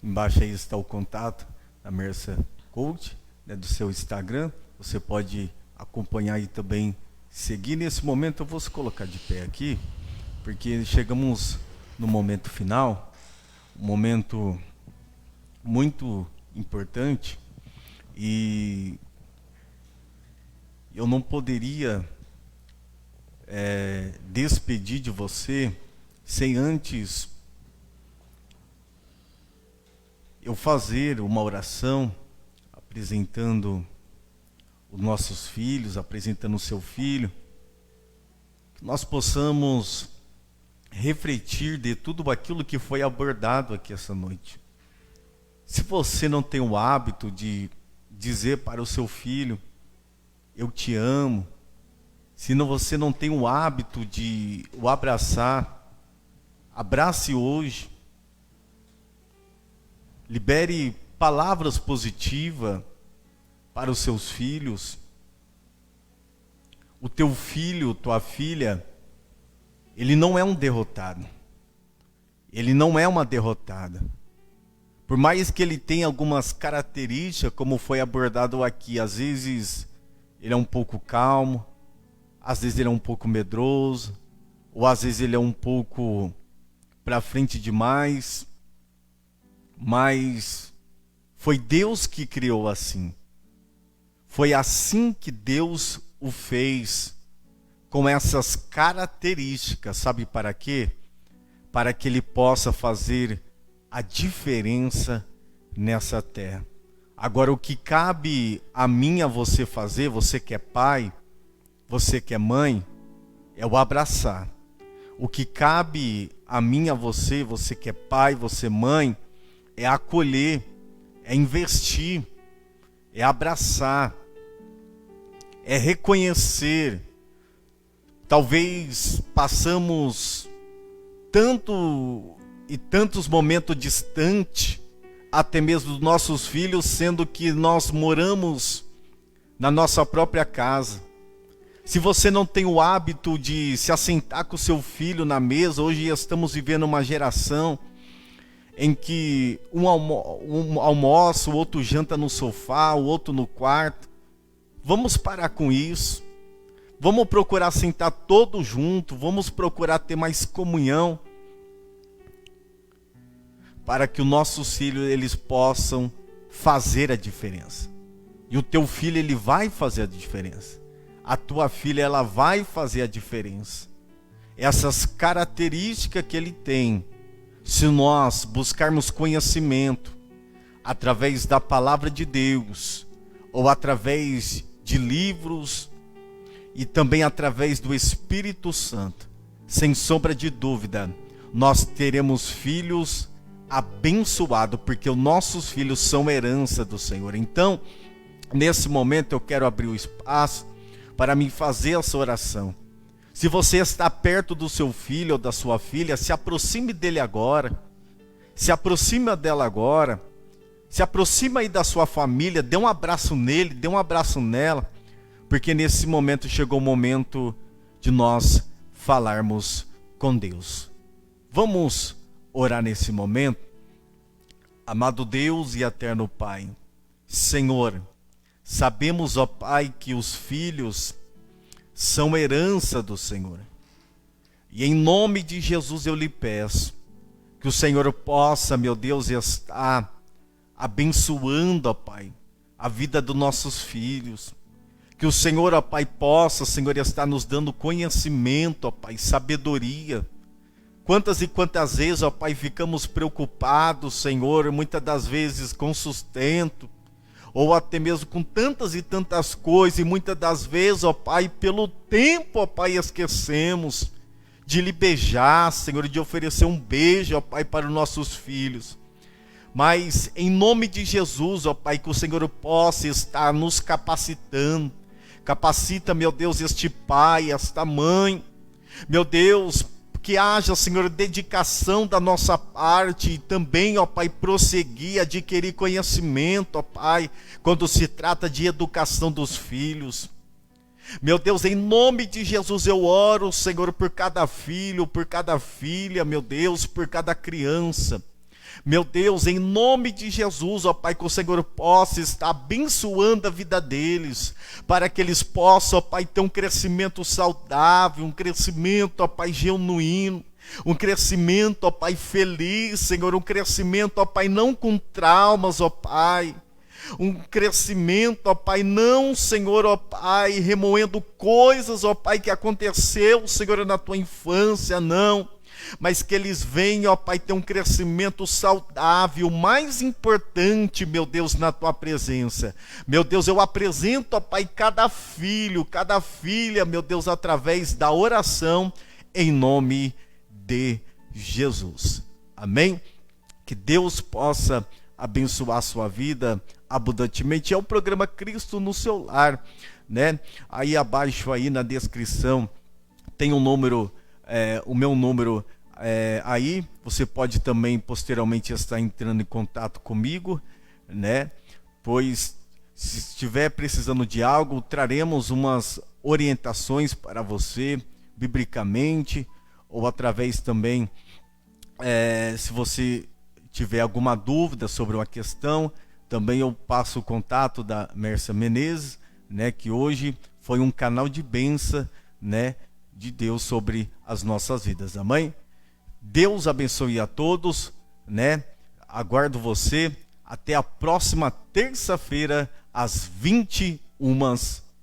Speaker 1: embaixo aí está o contato da Mércia Coach, né, do seu Instagram. Você pode acompanhar aí também, seguir. Nesse momento eu vou se colocar de pé aqui, porque chegamos no momento final, um momento muito importante, e eu não poderia despedir de você sem antes eu fazer uma oração apresentando os nossos filhos, apresentando o seu filho, que nós possamos refletir de tudo aquilo que foi abordado aqui essa noite. Se você não tem o hábito de dizer para o seu filho, eu te amo, se você não tem o hábito de o abraçar, abrace hoje. Libere palavras positivas para os seus filhos. O teu filho, tua filha, ele não é um derrotado. Ele não é uma derrotada. Por mais que ele tenha algumas características, como foi abordado aqui, às vezes ele é um pouco calmo, às vezes ele é um pouco medroso, ou às vezes ele é um pouco para frente demais, mas foi Deus que criou assim. Foi assim que Deus o fez, com essas características. Sabe para quê? Para que ele possa fazer a diferença nessa terra. Agora, o que cabe a mim e a você fazer, você que é pai, você que é mãe, é o abraçar. O que cabe a mim e a você, você que é pai, você mãe, é acolher, é investir, é abraçar, é reconhecer. Talvez passamos tanto e tantos momentos distantes, até mesmo dos nossos filhos, sendo que nós moramos na nossa própria casa. Se você não tem o hábito de se assentar com o seu filho na mesa, hoje estamos vivendo uma geração em que um almoça, o outro janta no sofá, o outro no quarto. Vamos parar com isso. Vamos procurar sentar todos juntos, vamos procurar ter mais comunhão, para que os nossos filhos eles possam fazer a diferença. E o teu filho ele vai fazer a diferença. A tua filha ela vai fazer a diferença. Essas características que ele tem, se nós buscarmos conhecimento através da palavra de Deus, ou através de livros, e também através do Espírito Santo, sem sombra de dúvida, nós teremos filhos abençoados, porque os nossos filhos são herança do Senhor. Então, nesse momento eu quero abrir o espaço para me fazer essa oração. Se você está perto do seu filho ou da sua filha, se aproxime dele agora, se aproxima dela agora, se aproxima aí da sua família, dê um abraço nele, dê um abraço nela, porque nesse momento chegou o momento de nós falarmos com Deus. Vamos orar nesse momento. Amado Deus e eterno Pai, Senhor, sabemos, ó Pai, que os filhos são herança do Senhor. E em nome de Jesus eu lhe peço que o Senhor possa, meu Deus, estar abençoando, ó Pai, a vida dos nossos filhos. Que o Senhor, ó Pai, possa, Senhor, estar nos dando conhecimento, ó Pai, sabedoria. Quantas e quantas vezes, ó Pai, ficamos preocupados, Senhor, muitas das vezes com sustento, ou até mesmo com tantas e tantas coisas, e muitas das vezes, ó Pai, pelo tempo, ó Pai, esquecemos de lhe beijar, Senhor, de oferecer um beijo, ó Pai, para os nossos filhos. Mas em nome de Jesus, ó Pai, que o Senhor possa estar nos capacitando. Capacita, meu Deus, este pai, esta mãe, meu Deus, que haja, Senhor, dedicação da nossa parte e também, ó Pai, prosseguir, adquirir conhecimento, ó Pai, quando se trata de educação dos filhos. Meu Deus, em nome de Jesus eu oro, Senhor, por cada filho, por cada filha, meu Deus, por cada criança. Meu Deus, em nome de Jesus, ó Pai, que o Senhor possa estar abençoando a vida deles, para que eles possam, ó Pai, ter um crescimento saudável, um crescimento, ó Pai, genuíno, um crescimento, ó Pai, feliz, Senhor, um crescimento, ó Pai, não com traumas, ó Pai, um crescimento, ó Pai, não, Senhor, ó Pai, remoendo coisas, ó Pai, que aconteceu, Senhor, na tua infância, não. Mas que eles venham, ó Pai, ter um crescimento saudável, mais importante, meu Deus, na tua presença. Meu Deus, eu apresento, ó Pai, cada filho, cada filha, meu Deus, através da oração, em nome de Jesus. Amém? Que Deus possa abençoar a sua vida abundantemente. É o programa Cristo no seu lar, né? Aí abaixo, aí na descrição, tem um número, o meu número aí. Você pode também posteriormente estar entrando em contato comigo, né? Pois se estiver precisando de algo, traremos umas orientações para você, biblicamente, ou através também, se você tiver alguma dúvida sobre uma questão, também eu passo o contato da Mércia Menezes, né? Que hoje foi um canal de bênção, né, de Deus sobre as nossas vidas. Amém? Deus abençoe a todos, né? Aguardo você até a próxima terça-feira às 21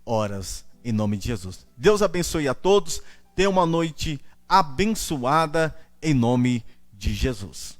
Speaker 1: horas, em nome de Jesus. Deus abençoe a todos. Tenha uma noite abençoada em nome de Jesus.